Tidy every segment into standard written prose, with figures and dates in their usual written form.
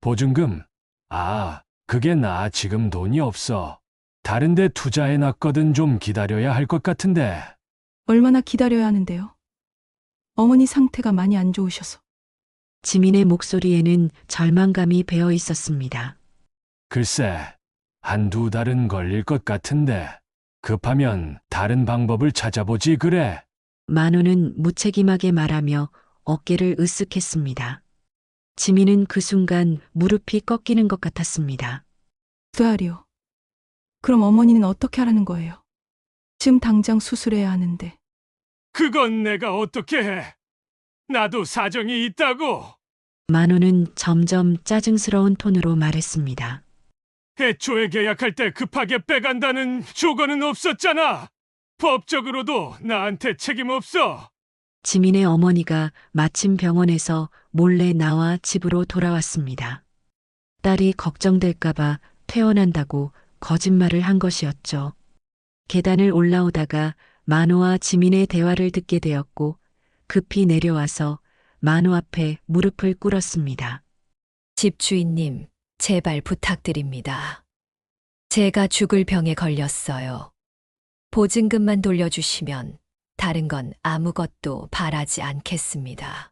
보증금? 아, 그게 나 지금 돈이 없어. 다른 데 투자해놨거든. 좀 기다려야 할 것 같은데. 얼마나 기다려야 하는데요? 어머니 상태가 많이 안 좋으셔서. 지민의 목소리에는 절망감이 배어 있었습니다. 글쎄, 한두 달은 걸릴 것 같은데. 급하면 다른 방법을 찾아보지 그래. 만호는 무책임하게 말하며 어깨를 으쓱했습니다. 지민은 그 순간 무릎이 꺾이는 것 같았습니다. 두 알이요. 그럼 어머니는 어떻게 하라는 거예요? 지금 당장 수술해야 하는데. 그건 내가 어떻게 해? 나도 사정이 있다고. 만호는 점점 짜증스러운 톤으로 말했습니다. 애초에 계약할 때 급하게 빼간다는 조건은 없었잖아. 법적으로도 나한테 책임 없어. 지민의 어머니가 마침 병원에서 몰래 나와 집으로 돌아왔습니다. 딸이 걱정될까봐 퇴원한다고 거짓말을 한 것이었죠. 계단을 올라오다가 만호와 지민의 대화를 듣게 되었고 급히 내려와서 만호 앞에 무릎을 꿇었습니다. 집주인님, 제발 부탁드립니다. 제가 죽을 병에 걸렸어요. 보증금만 돌려주시면 다른 건 아무것도 바라지 않겠습니다.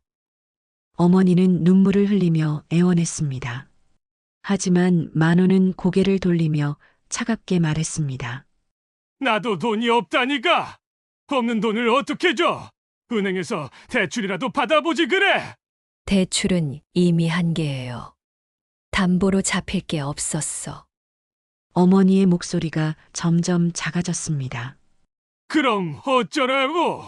어머니는 눈물을 흘리며 애원했습니다. 하지만 만호는 고개를 돌리며 차갑게 말했습니다. 나도 돈이 없다니까. 없는 돈을 어떻게 줘? 은행에서 대출이라도 받아보지 그래. 대출은 이미 한 개예요. 담보로 잡힐 게 없었어. 어머니의 목소리가 점점 작아졌습니다. 그럼 어쩌라고?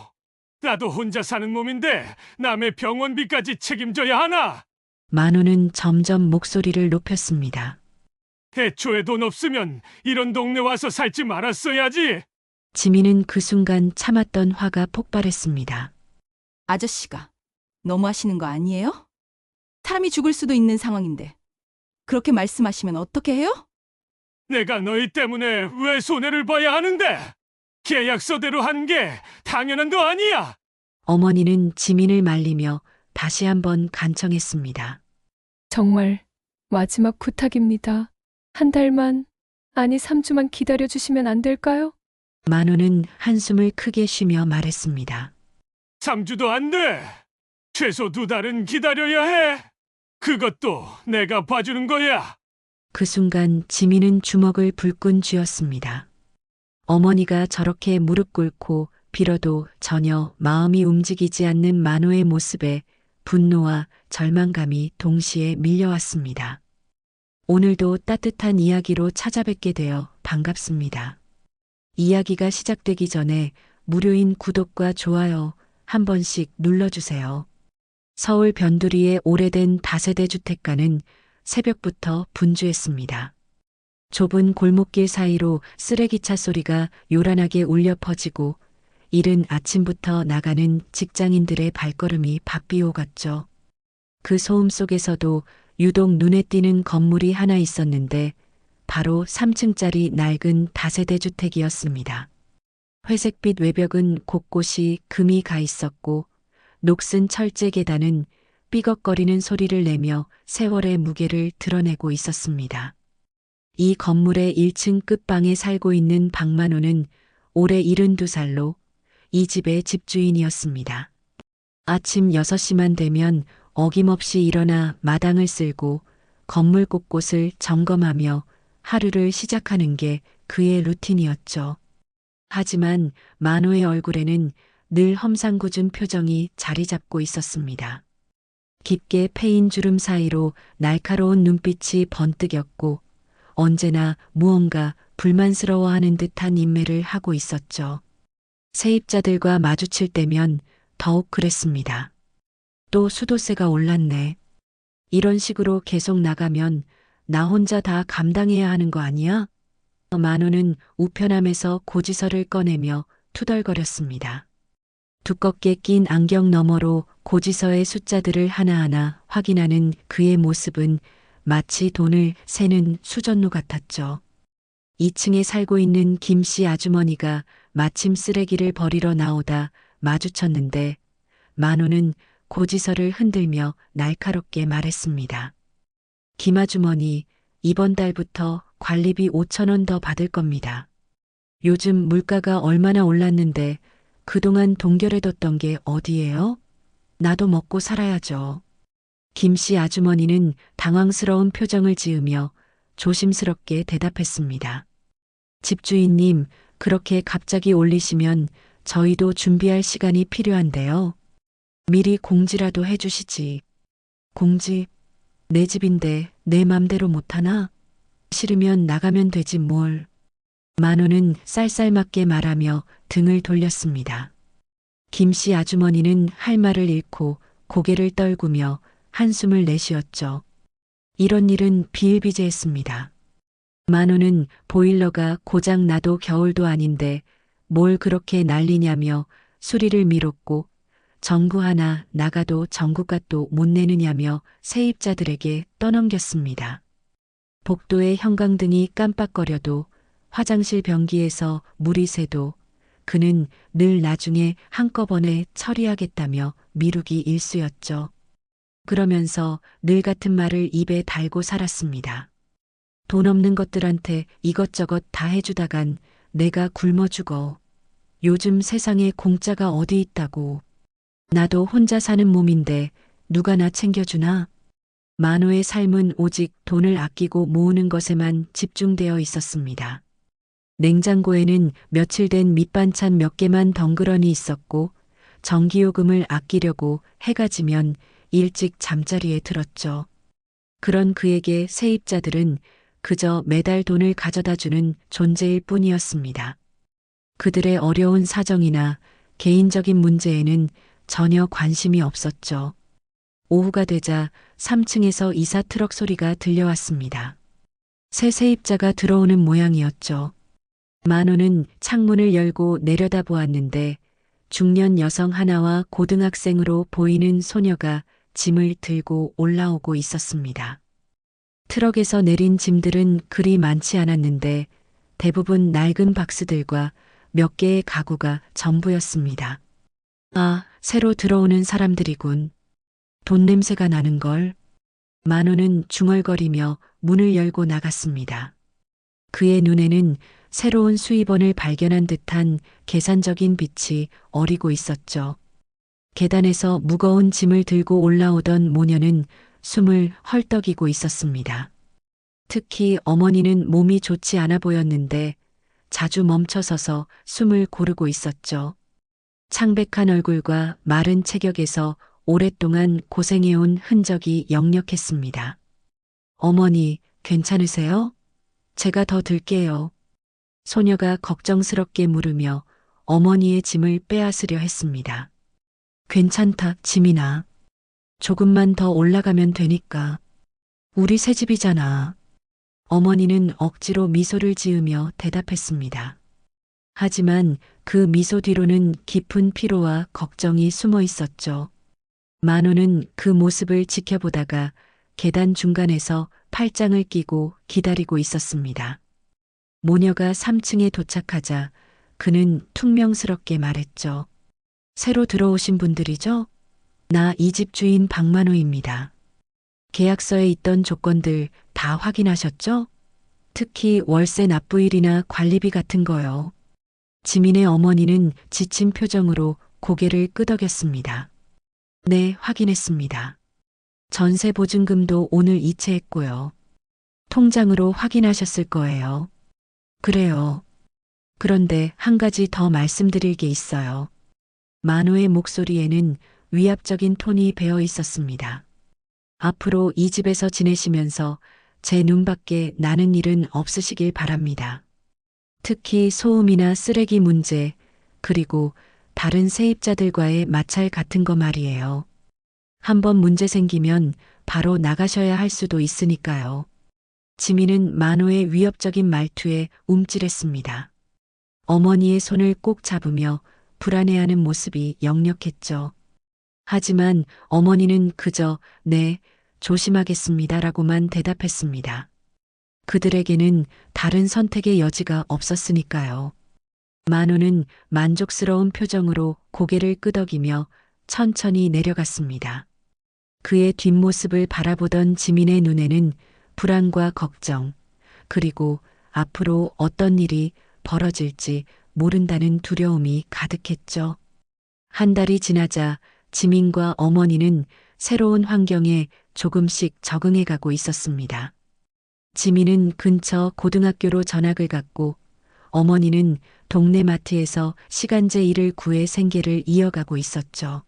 나도 혼자 사는 몸인데 남의 병원비까지 책임져야 하나? 만호는 점점 목소리를 높였습니다. 애초에 돈 없으면 이런 동네 와서 살지 말았어야지. 지민은 그 순간 참았던 화가 폭발했습니다. 아저씨가 너무 하시는 거 아니에요? 사람이 죽을 수도 있는 상황인데. 그렇게 말씀하시면 어떻게 해요? 내가 너희 때문에 왜 손해를 봐야 하는데? 계약서대로 한 게 당연한 거 아니야? 어머니는 지민을 말리며 다시 한번 간청했습니다. 정말 마지막 부탁입니다. 한 달만, 아니 3주만 기다려주시면 안 될까요? 만호는 한숨을 크게 쉬며 말했습니다. 3주도 안 돼. 최소 2달은 기다려야 해. 그것도 내가 봐주는 거야. 그 순간 지민은 주먹을 불끈 쥐었습니다. 어머니가 저렇게 무릎 꿇고 빌어도 전혀 마음이 움직이지 않는 만호의 모습에 분노와 절망감이 동시에 밀려왔습니다. 오늘도 따뜻한 이야기로 찾아뵙게 되어 반갑습니다. 이야기가 시작되기 전에 무료인 구독과 좋아요 한 번씩 눌러주세요. 서울 변두리의 오래된 다세대 주택가는 새벽부터 분주했습니다. 좁은 골목길 사이로 쓰레기차 소리가 요란하게 울려 퍼지고 이른 아침부터 나가는 직장인들의 발걸음이 바삐 오갔죠. 그 소음 속에서도 유독 눈에 띄는 건물이 하나 있었는데 바로 3층짜리 낡은 다세대 주택이었습니다. 회색빛 외벽은 곳곳이 금이 가 있었고 녹슨 철제 계단은 삐걱거리는 소리를 내며 세월의 무게를 드러내고 있었습니다. 이 건물의 1층 끝방에 살고 있는 박만호는 올해 72살로 이 집의 집주인이었습니다. 아침 6시만 되면 어김없이 일어나 마당을 쓸고 건물 곳곳을 점검하며 하루를 시작하는 게 그의 루틴이었죠. 하지만 만호의 얼굴에는 늘 험상궂은 표정이 자리 잡고 있었습니다. 깊게 패인 주름 사이로 날카로운 눈빛이 번뜩였고 언제나 무언가 불만스러워하는 듯한 인매를 하고 있었죠. 세입자들과 마주칠 때면 더욱 그랬습니다. 또 수도세가 올랐네. 이런 식으로 계속 나가면 나 혼자 다 감당해야 하는 거 아니야? 만호는 우편함에서 고지서를 꺼내며 투덜거렸습니다. 두껍게 낀 안경 너머로 고지서의 숫자들을 하나하나 확인하는 그의 모습은 마치 돈을 세는 수전노 같았죠. 2층에 살고 있는 김씨 아주머니가 마침 쓰레기를 버리러 나오다 마주쳤는데 만호는 고지서를 흔들며 날카롭게 말했습니다. 김아주머니, 이번 달부터 관리비 5천 원 더 받을 겁니다. 요즘 물가가 얼마나 올랐는데 그동안 동결해뒀던 게 어디예요? 나도 먹고 살아야죠. 김씨 아주머니는 당황스러운 표정을 지으며 조심스럽게 대답했습니다. 집주인님, 그렇게 갑자기 올리시면 저희도 준비할 시간이 필요한데요. 미리 공지라도 해주시지. 공지? 내 집인데 내 맘대로 못하나? 싫으면 나가면 되지 뭘. 만호는 쌀쌀맞게 말하며 등을 돌렸습니다. 김씨 아주머니는 할 말을 잃고 고개를 떨구며 한숨을 내쉬었죠. 이런 일은 비일비재했습니다. 만호는 보일러가 고장 나도 겨울도 아닌데 뭘 그렇게 난리냐며 수리를 미뤘고 전구 하나 나가도 전구값도 못 내느냐며 세입자들에게 떠넘겼습니다. 복도의 형광등이 깜빡거려도 화장실 변기에서 물이 새도 그는 늘 나중에 한꺼번에 처리하겠다며 미루기 일쑤였죠. 그러면서 늘 같은 말을 입에 달고 살았습니다. 돈 없는 것들한테 이것저것 다 해주다간 내가 굶어 죽어. 요즘 세상에 공짜가 어디 있다고. 나도 혼자 사는 몸인데 누가 나 챙겨주나? 만호의 삶은 오직 돈을 아끼고 모으는 것에만 집중되어 있었습니다. 냉장고에는 며칠 된 밑반찬 몇 개만 덩그러니 있었고 전기요금을 아끼려고 해가 지면 일찍 잠자리에 들었죠. 그런 그에게 세입자들은 그저 매달 돈을 가져다 주는 존재일 뿐이었습니다. 그들의 어려운 사정이나 개인적인 문제에는 전혀 관심이 없었죠. 오후가 되자 3층에서 이사 트럭 소리가 들려왔습니다. 새 세입자가 들어오는 모양이었죠. 만호는 창문을 열고 내려다보았는데 중년 여성 하나와 고등학생으로 보이는 소녀가 짐을 들고 올라오고 있었습니다. 트럭에서 내린 짐들은 그리 많지 않았는데 대부분 낡은 박스들과 몇 개의 가구가 전부였습니다. 아, 새로 들어오는 사람들이군. 돈 냄새가 나는걸. 만호는 중얼거리며 문을 열고 나갔습니다. 그의 눈에는 새로운 수입원을 발견한 듯한 계산적인 빛이 어리고 있었죠. 계단에서 무거운 짐을 들고 올라오던 모녀는 숨을 헐떡이고 있었습니다. 특히 어머니는 몸이 좋지 않아 보였는데 자주 멈춰서서 숨을 고르고 있었죠. 창백한 얼굴과 마른 체격에서 오랫동안 고생해온 흔적이 역력했습니다. 어머니, 괜찮으세요? 제가 더 들게요. 소녀가 걱정스럽게 물으며 어머니의 짐을 빼앗으려 했습니다. 괜찮다, 지민아. 조금만 더 올라가면 되니까. 우리 새 집이잖아. 어머니는 억지로 미소를 지으며 대답했습니다. 하지만 그 미소 뒤로는 깊은 피로와 걱정이 숨어 있었죠. 만호는 그 모습을 지켜보다가 계단 중간에서 팔짱을 끼고 기다리고 있었습니다. 모녀가 3층에 도착하자 그는 퉁명스럽게 말했죠. 새로 들어오신 분들이죠? 나 이 집 주인 박만호입니다. 계약서에 있던 조건들 다 확인하셨죠? 특히 월세 납부일이나 관리비 같은 거요. 지민의 어머니는 지친 표정으로 고개를 끄덕였습니다. 네, 확인했습니다. 전세 보증금도 오늘 이체했고요. 통장으로 확인하셨을 거예요. 그래요. 그런데 한 가지 더 말씀드릴 게 있어요. 만호의 목소리에는 위압적인 톤이 배어 있었습니다. 앞으로 이 집에서 지내시면서 제 눈밖에 나는 일은 없으시길 바랍니다. 특히 소음이나 쓰레기 문제, 그리고 다른 세입자들과의 마찰 같은 거 말이에요. 한번 문제 생기면 바로 나가셔야 할 수도 있으니까요. 지민은 만호의 위협적인 말투에 움찔했습니다. 어머니의 손을 꼭 잡으며 불안해하는 모습이 역력했죠. 하지만 어머니는 그저 네, 조심하겠습니다라고만 대답했습니다. 그들에게는 다른 선택의 여지가 없었으니까요. 만호는 만족스러운 표정으로 고개를 끄덕이며 천천히 내려갔습니다. 그의 뒷모습을 바라보던 지민의 눈에는 불안과 걱정, 그리고 앞으로 어떤 일이 벌어질지 모른다는 두려움이 가득했죠. 한 달이 지나자 지민과 어머니는 새로운 환경에 조금씩 적응해 가고 있었습니다. 지민은 근처 고등학교로 전학을 갔고 어머니는 동네 마트에서 시간제 일을 구해 생계를 이어가고 있었죠.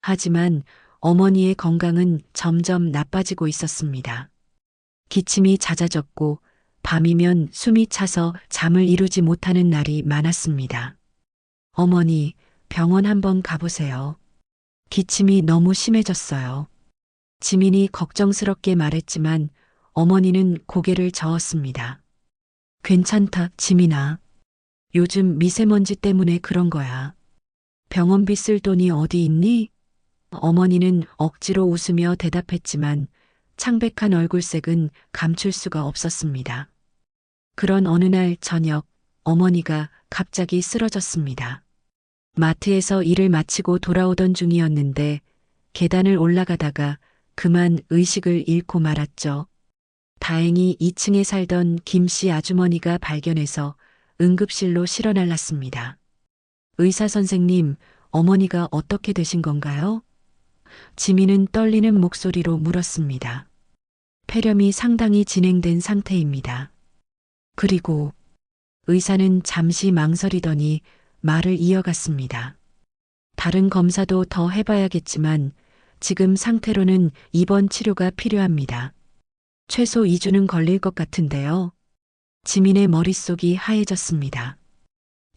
하지만 어머니의 건강은 점점 나빠지고 있었습니다. 기침이 잦아졌고 밤이면 숨이 차서 잠을 이루지 못하는 날이 많았습니다. 어머니, 병원 한번 가보세요. 기침이 너무 심해졌어요. 지민이 걱정스럽게 말했지만 어머니는 고개를 저었습니다. 괜찮다, 지민아. 요즘 미세먼지 때문에 그런 거야. 병원비 쓸 돈이 어디 있니? 어머니는 억지로 웃으며 대답했지만 창백한 얼굴색은 감출 수가 없었습니다. 그런 어느 날 저녁, 어머니가 갑자기 쓰러졌습니다. 마트에서 일을 마치고 돌아오던 중이었는데 계단을 올라가다가 그만 의식을 잃고 말았죠. 다행히 2층에 살던 김 씨 아주머니가 발견해서 응급실로 실어날랐습니다. 의사 선생님, 어머니가 어떻게 되신 건가요? 지민은 떨리는 목소리로 물었습니다. 폐렴이 상당히 진행된 상태입니다. 그리고 의사는 잠시 망설이더니 말을 이어갔습니다. 다른 검사도 더 해봐야겠지만 지금 상태로는 입원 치료가 필요합니다. 최소 2주는 걸릴 것 같은데요. 지민의 머릿속이 하얘졌습니다.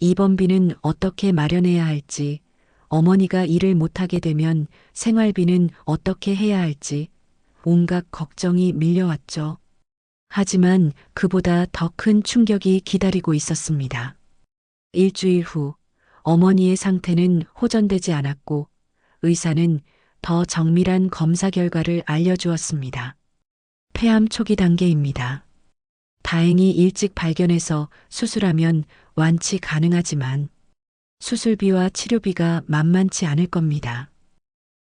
입원비는 어떻게 마련해야 할지, 어머니가 일을 못하게 되면 생활비는 어떻게 해야 할지 온갖 걱정이 밀려왔죠. 하지만 그보다 더 큰 충격이 기다리고 있었습니다. 일주일 후 어머니의 상태는 호전되지 않았고 의사는 더 정밀한 검사 결과를 알려주었습니다. 폐암 초기 단계입니다. 다행히 일찍 발견해서 수술하면 완치 가능하지만 수술비와 치료비가 만만치 않을 겁니다.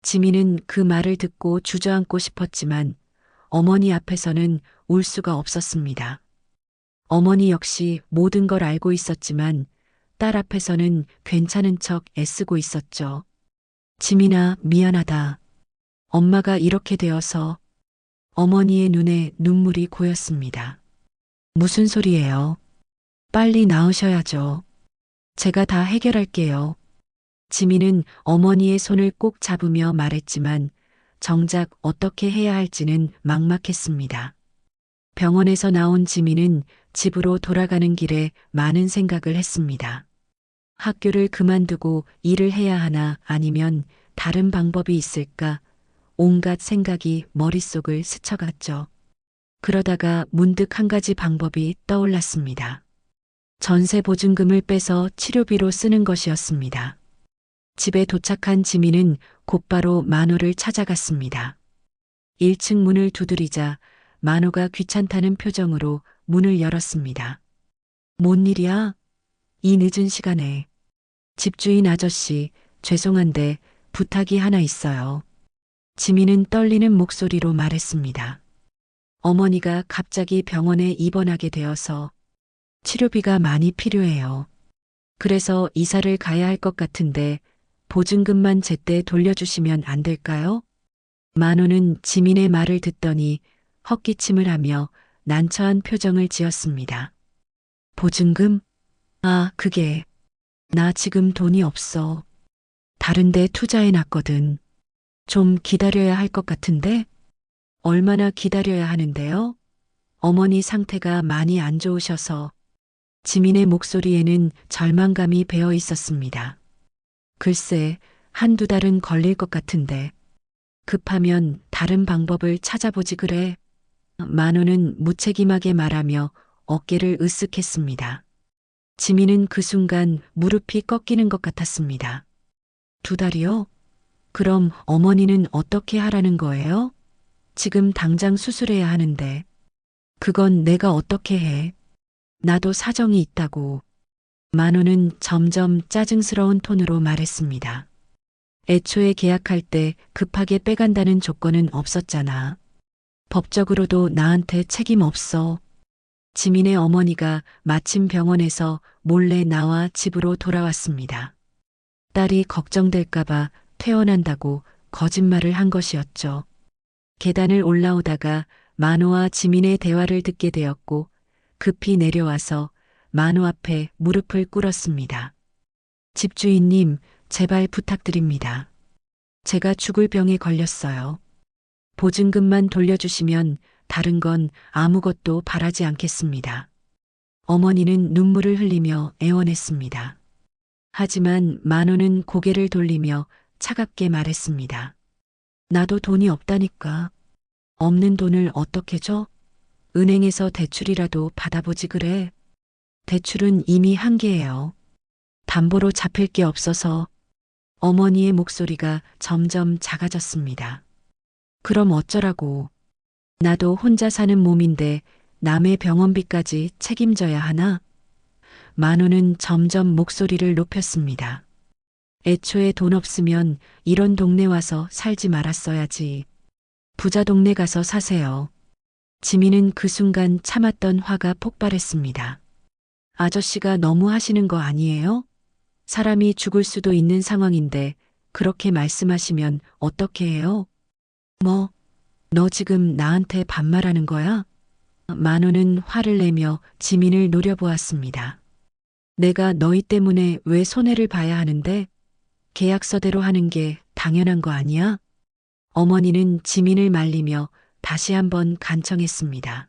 지민은 그 말을 듣고 주저앉고 싶었지만 어머니 앞에서는 울 수가 없었습니다. 어머니 역시 모든 걸 알고 있었지만 딸 앞에서는 괜찮은 척 애쓰고 있었죠. 지민아, 미안하다. 엄마가 이렇게 되어서. 어머니의 눈에 눈물이 고였습니다. 무슨 소리예요? 빨리 나으셔야죠. 제가 다 해결할게요. 지민은 어머니의 손을 꼭 잡으며 말했지만 정작 어떻게 해야 할지는 막막했습니다. 병원에서 나온 지민은 집으로 돌아가는 길에 많은 생각을 했습니다. 학교를 그만두고 일을 해야 하나 아니면 다른 방법이 있을까? 온갖 생각이 머릿속을 스쳐갔죠. 그러다가 문득 한 가지 방법이 떠올랐습니다. 전세 보증금을 빼서 치료비로 쓰는 것이었습니다. 집에 도착한 지민은 곧바로 만호를 찾아갔습니다. 1층 문을 두드리자 만호가 귀찮다는 표정으로 문을 열었습니다. 뭔 일이야? 이 늦은 시간에. 집주인 아저씨, 죄송한데 부탁이 하나 있어요. 지민은 떨리는 목소리로 말했습니다. 어머니가 갑자기 병원에 입원하게 되어서 치료비가 많이 필요해요. 그래서 이사를 가야 할 것 같은데 보증금만 제때 돌려주시면 안 될까요? 만호는 지민의 말을 듣더니 헛기침을 하며 난처한 표정을 지었습니다. 보증금? 아, 그게. 나 지금 돈이 없어. 다른데 투자해 놨거든. 좀 기다려야 할 것 같은데? 얼마나 기다려야 하는데요? 어머니 상태가 많이 안 좋으셔서 지민의 목소리에는 절망감이 배어 있었습니다. 글쎄, 한두 달은 걸릴 것 같은데. 급하면 다른 방법을 찾아보지 그래. 만호는 무책임하게 말하며 어깨를 으쓱했습니다. 지민은 그 순간 무릎이 꺾이는 것 같았습니다. 2달이요? 그럼 어머니는 어떻게 하라는 거예요? 지금 당장 수술해야 하는데. 그건 내가 어떻게 해? 나도 사정이 있다고. 만호는 점점 짜증스러운 톤으로 말했습니다. 애초에 계약할 때 급하게 빼간다는 조건은 없었잖아. 법적으로도 나한테 책임 없어. 지민의 어머니가 마침 병원에서 몰래 나와 집으로 돌아왔습니다. 딸이 걱정될까봐 퇴원한다고 거짓말을 한 것이었죠. 계단을 올라오다가 만호와 지민의 대화를 듣게 되었고 급히 내려와서 만호 앞에 무릎을 꿇었습니다. 집주인님, 제발 부탁드립니다. 제가 죽을 병에 걸렸어요. 보증금만 돌려주시면 다른 건 아무것도 바라지 않겠습니다. 어머니는 눈물을 흘리며 애원했습니다. 하지만 만호는 고개를 돌리며 차갑게 말했습니다. 나도 돈이 없다니까. 없는 돈을 어떻게 줘? 은행에서 대출이라도 받아보지 그래. 대출은 이미 한계예요. 담보로 잡힐 게 없어서. 어머니의 목소리가 점점 작아졌습니다. 그럼 어쩌라고. 나도 혼자 사는 몸인데 남의 병원비까지 책임져야 하나? 만호는 점점 목소리를 높였습니다. 애초에 돈 없으면 이런 동네 와서 살지 말았어야지. 부자 동네 가서 사세요. 지민은 그 순간 참았던 화가 폭발했습니다. 아저씨가 너무 하시는 거 아니에요? 사람이 죽을 수도 있는 상황인데 그렇게 말씀하시면 어떻게 해요? 뭐, 너 지금 나한테 반말하는 거야? 만호는 화를 내며 지민을 노려보았습니다. 내가 너희 때문에 왜 손해를 봐야 하는데? 계약서대로 하는 게 당연한 거 아니야? 어머니는 지민을 말리며 다시 한번 간청했습니다.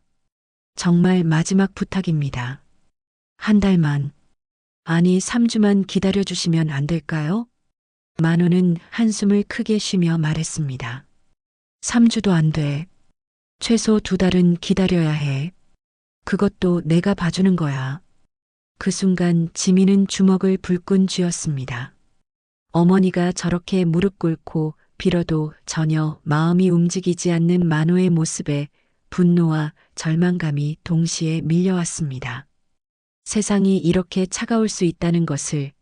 정말 마지막 부탁입니다. 한 달만, 아니 3주만 기다려주시면 안 될까요? 만호는 한숨을 크게 쉬며 말했습니다. 3주도 안 돼. 최소 2달은 기다려야 해. 그것도 내가 봐주는 거야. 그 순간 지민은 주먹을 불끈 쥐었습니다. 어머니가 저렇게 무릎 꿇고 빌어도 전혀 마음이 움직이지 않는 만호의 모습에 분노와 절망감이 동시에 밀려왔습니다. 세상이 이렇게 차가울 수 있다는 것을,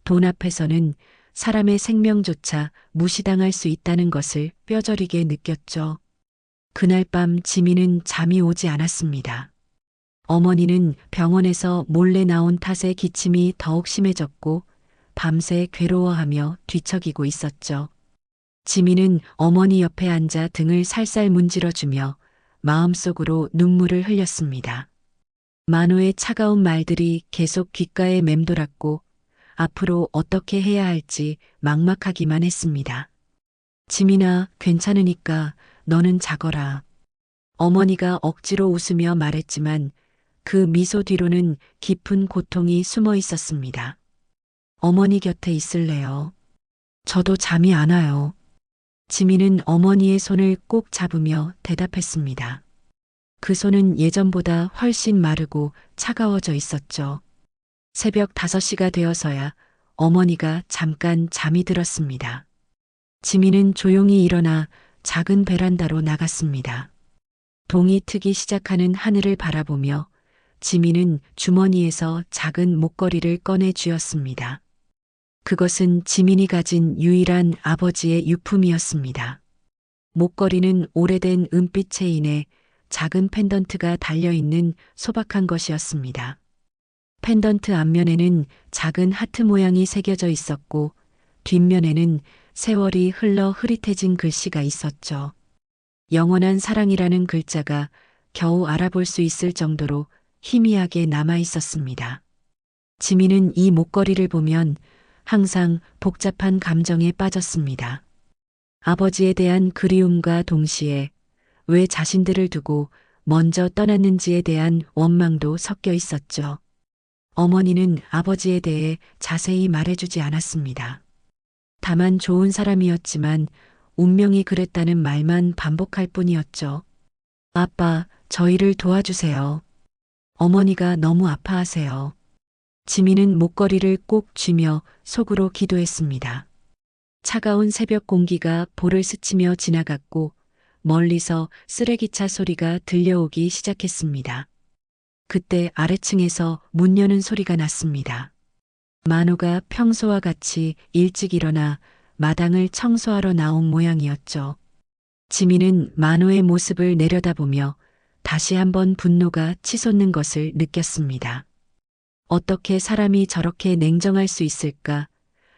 돈 앞에서는 사람의 생명조차 무시당할 수 있다는 것을 뼈저리게 느꼈죠. 그날 밤 지민은 잠이 오지 않았습니다. 어머니는 병원에서 몰래 나온 탓에 기침이 더욱 심해졌고 밤새 괴로워하며 뒤척이고 있었죠. 지민은 어머니 옆에 앉아 등을 살살 문질러주며 마음속으로 눈물을 흘렸습니다. 만호의 차가운 말들이 계속 귓가에 맴돌았고 앞으로 어떻게 해야 할지 막막하기만 했습니다. 지민아, 괜찮으니까 너는 자거라. 어머니가 억지로 웃으며 말했지만 그 미소 뒤로는 깊은 고통이 숨어 있었습니다. 어머니 곁에 있을래요. 저도 잠이 안 와요. 지민은 어머니의 손을 꼭 잡으며 대답했습니다. 그 손은 예전보다 훨씬 마르고 차가워져 있었죠. 새벽 5시가 되어서야 어머니가 잠깐 잠이 들었습니다. 지민은 조용히 일어나 작은 베란다로 나갔습니다. 동이 트기 시작하는 하늘을 바라보며 지민은 주머니에서 작은 목걸이를 꺼내 쥐었습니다. 그것은 지민이 가진 유일한 아버지의 유품이었습니다. 목걸이는 오래된 은빛 체인에 작은 펜던트가 달려있는 소박한 것이었습니다. 펜던트 앞면에는 작은 하트 모양이 새겨져 있었고 뒷면에는 세월이 흘러 흐릿해진 글씨가 있었죠. 영원한 사랑이라는 글자가 겨우 알아볼 수 있을 정도로 희미하게 남아 있었습니다. 지민은 이 목걸이를 보면 항상 복잡한 감정에 빠졌습니다. 아버지에 대한 그리움과 동시에 왜 자신들을 두고 먼저 떠났는지에 대한 원망도 섞여 있었죠. 어머니는 아버지에 대해 자세히 말해주지 않았습니다. 다만 좋은 사람이었지만 운명이 그랬다는 말만 반복할 뿐이었죠. 아빠, 저희를 도와주세요. 어머니가 너무 아파하세요. 지민은 목걸이를 꼭 쥐며 속으로 기도했습니다. 차가운 새벽 공기가 볼을 스치며 지나갔고 멀리서 쓰레기차 소리가 들려오기 시작했습니다. 그때 아래층에서 문 여는 소리가 났습니다. 만호가 평소와 같이 일찍 일어나 마당을 청소하러 나온 모양이었죠. 지민은 만호의 모습을 내려다보며 다시 한번 분노가 치솟는 것을 느꼈습니다. 어떻게 사람이 저렇게 냉정할 수 있을까?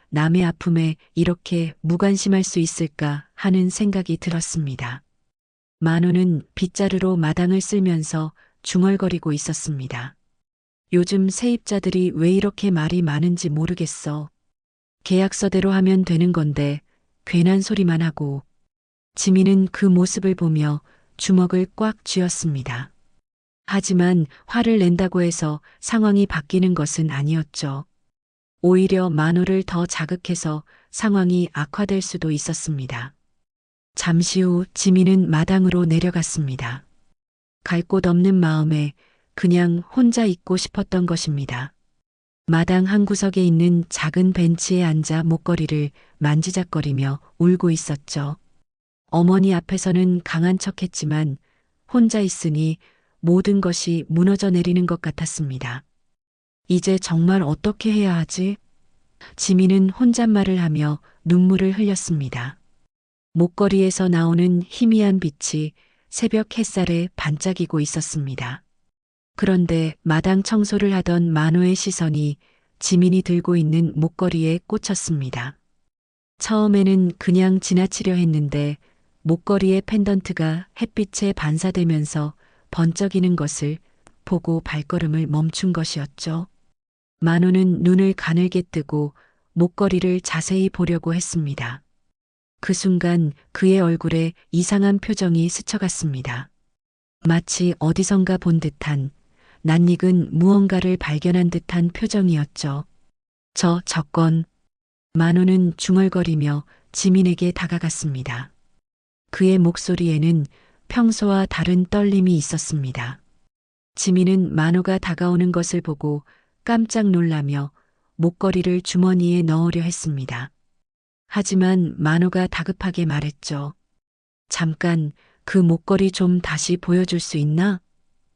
남의 아픔에 이렇게 무관심할 수 있을까 하는 생각이 들었습니다. 만호는 빗자루로 마당을 쓸면서 중얼거리고 있었습니다. 요즘 세입자들이 왜 이렇게 말이 많은지 모르겠어. 계약서대로 하면 되는 건데 괜한 소리만 하고. 지민은 그 모습을 보며 주먹을 꽉 쥐었습니다. 하지만 화를 낸다고 해서 상황이 바뀌는 것은 아니었죠. 오히려 만호를 더 자극해서 상황이 악화될 수도 있었습니다. 잠시 후 지민은 마당으로 내려갔습니다. 갈 곳 없는 마음에 그냥 혼자 있고 싶었던 것입니다. 마당 한 구석에 있는 작은 벤치에 앉아 목걸이를 만지작거리며 울고 있었죠. 어머니 앞에서는 강한 척했지만 혼자 있으니 모든 것이 무너져 내리는 것 같았습니다. 이제 정말 어떻게 해야 하지? 지민은 혼잣말을 하며 눈물을 흘렸습니다. 목걸이에서 나오는 희미한 빛이 새벽 햇살에 반짝이고 있었습니다. 그런데 마당 청소를 하던 만호의 시선이 지민이 들고 있는 목걸이에 꽂혔습니다. 처음에는 그냥 지나치려 했는데 목걸이의 펜던트가 햇빛에 반사되면서 번쩍이는 것을 보고 발걸음을 멈춘 것이었죠. 만호는 눈을 가늘게 뜨고 목걸이를 자세히 보려고 했습니다. 그 순간 그의 얼굴에 이상한 표정이 스쳐갔습니다. 마치 어디선가 본 듯한 낯익은 무언가를 발견한 듯한 표정이었죠. 저 저건. 만호는 중얼거리며 지민에게 다가갔습니다. 그의 목소리에는 평소와 다른 떨림이 있었습니다. 지민은 만호가 다가오는 것을 보고 깜짝 놀라며 목걸이를 주머니에 넣으려 했습니다. 하지만 만호가 다급하게 말했죠. 잠깐, 그 목걸이 좀 다시 보여줄 수 있나?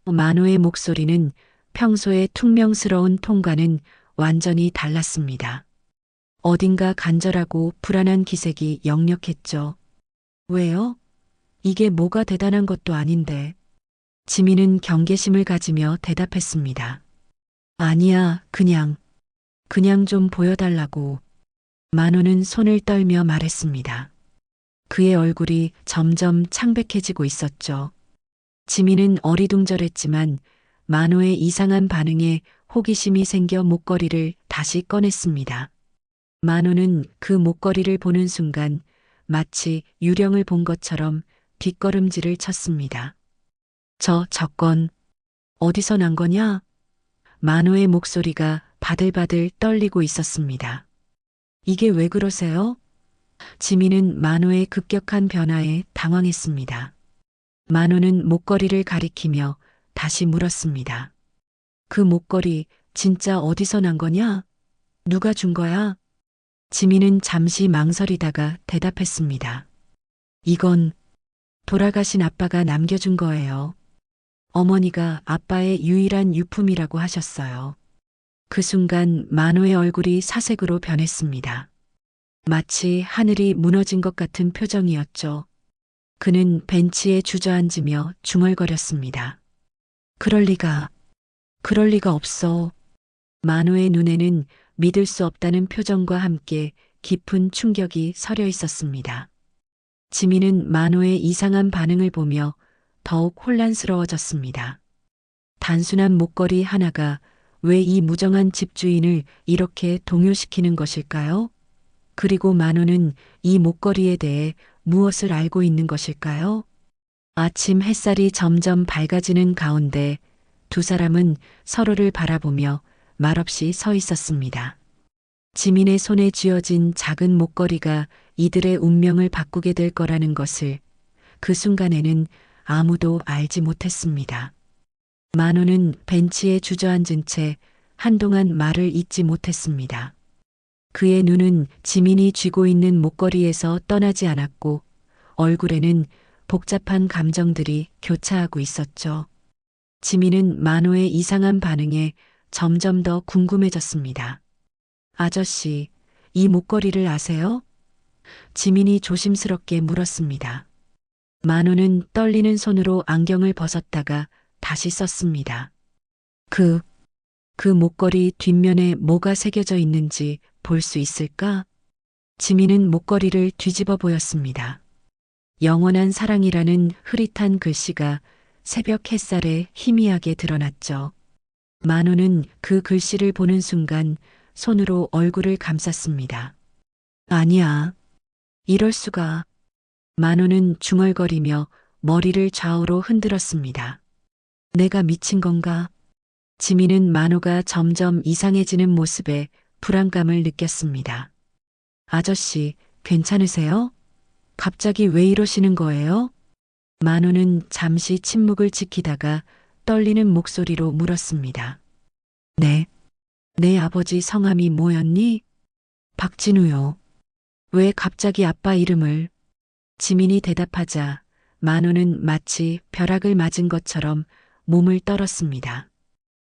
만호의 목소리는 평소의 퉁명스러운 톤과는 완전히 달랐습니다. 어딘가 간절하고 불안한 기색이 역력했죠. 왜요? 이게 뭐가 대단한 것도 아닌데. 지민은 경계심을 가지며 대답했습니다. 아니야, 그냥 좀 보여달라고. 만호는 손을 떨며 말했습니다. 그의 얼굴이 점점 창백해지고 있었죠. 지민은 어리둥절했지만 만호의 이상한 반응에 호기심이 생겨 목걸이를 다시 꺼냈습니다. 만호는 그 목걸이를 보는 순간 마치 유령을 본 것처럼 뒷걸음질을 쳤습니다. 저건 어디서 난 거냐? 만호의 목소리가 바들바들 떨리고 있었습니다. 이게 왜 그러세요? 지민은 만호의 급격한 변화에 당황했습니다. 만호는 목걸이를 가리키며 다시 물었습니다. 그 목걸이 진짜 어디서 난 거냐? 누가 준 거야? 지민은 잠시 망설이다가 대답했습니다. 이건 돌아가신 아빠가 남겨준 거예요. 어머니가 아빠의 유일한 유품이라고 하셨어요. 그 순간 만호의 얼굴이 사색으로 변했습니다. 마치 하늘이 무너진 것 같은 표정이었죠. 그는 벤치에 주저앉으며 중얼거렸습니다. 그럴 리가 없어. 만호의 눈에는 믿을 수 없다는 표정과 함께 깊은 충격이 서려 있었습니다. 지민은 만호의 이상한 반응을 보며 더욱 혼란스러워졌습니다. 단순한 목걸이 하나가 왜 이 무정한 집주인을 이렇게 동요시키는 것일까요? 그리고 만호는 이 목걸이에 대해 무엇을 알고 있는 것일까요? 아침 햇살이 점점 밝아지는 가운데 두 사람은 서로를 바라보며 말없이 서 있었습니다. 지민의 손에 쥐어진 작은 목걸이가 이들의 운명을 바꾸게 될 거라는 것을 그 순간에는 아무도 알지 못했습니다. 만호는 벤치에 주저앉은 채 한동안 말을 잇지 못했습니다. 그의 눈은 지민이 쥐고 있는 목걸이에서 떠나지 않았고 얼굴에는 복잡한 감정들이 교차하고 있었죠. 지민은 만호의 이상한 반응에 점점 더 궁금해졌습니다. 아저씨, 이 목걸이를 아세요? 지민이 조심스럽게 물었습니다. 만우는 떨리는 손으로 안경을 벗었다가 다시 썼습니다. 그 목걸이 뒷면에 뭐가 새겨져 있는지 볼 수 있을까? 지민은 목걸이를 뒤집어 보였습니다. 영원한 사랑이라는 흐릿한 글씨가 새벽 햇살에 희미하게 드러났죠. 만우는 그 글씨를 보는 순간 손으로 얼굴을 감쌌습니다. 아니야. 이럴 수가. 만우는 중얼거리며 머리를 좌우로 흔들었습니다. 내가 미친 건가? 지민은 만우가 점점 이상해지는 모습에 불안감을 느꼈습니다. 아저씨, 괜찮으세요? 갑자기 왜 이러시는 거예요? 만우는 잠시 침묵을 지키다가 떨리는 목소리로 물었습니다. 네. 내 아버지 성함이 뭐였니? 박진우요. 왜 갑자기 아빠 이름을? 지민이 대답하자 만우는 마치 벼락을 맞은 것처럼 몸을 떨었습니다.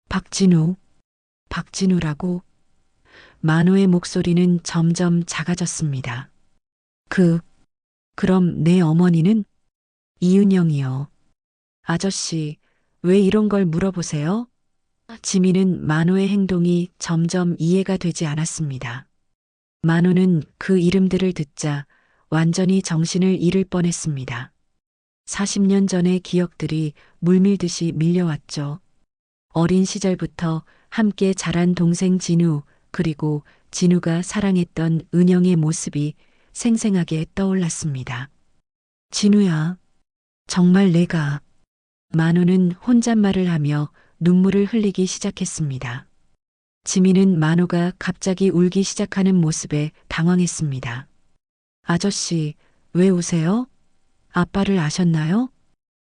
박진우. 박진우라고? 만우의 목소리는 점점 작아졌습니다. 그럼 내 어머니는? 이은영이요. 아저씨, 왜 이런 걸 물어보세요? 지민은 만우의 행동이 점점 이해가 되지 않았습니다. 만우는 그 이름들을 듣자 완전히 정신을 잃을 뻔했습니다. 40년 전의 기억들이 물밀듯이 밀려왔죠. 어린 시절부터 함께 자란 동생 진우, 그리고 진우가 사랑했던 은영의 모습이 생생하게 떠올랐습니다. 진우야, 정말 내가. 만우는 혼잣말을 하며 눈물을 흘리기 시작했습니다. 지민은 만우가 갑자기 울기 시작하는 모습에 당황했습니다. 아저씨, 왜 우세요? 아빠를 아셨나요?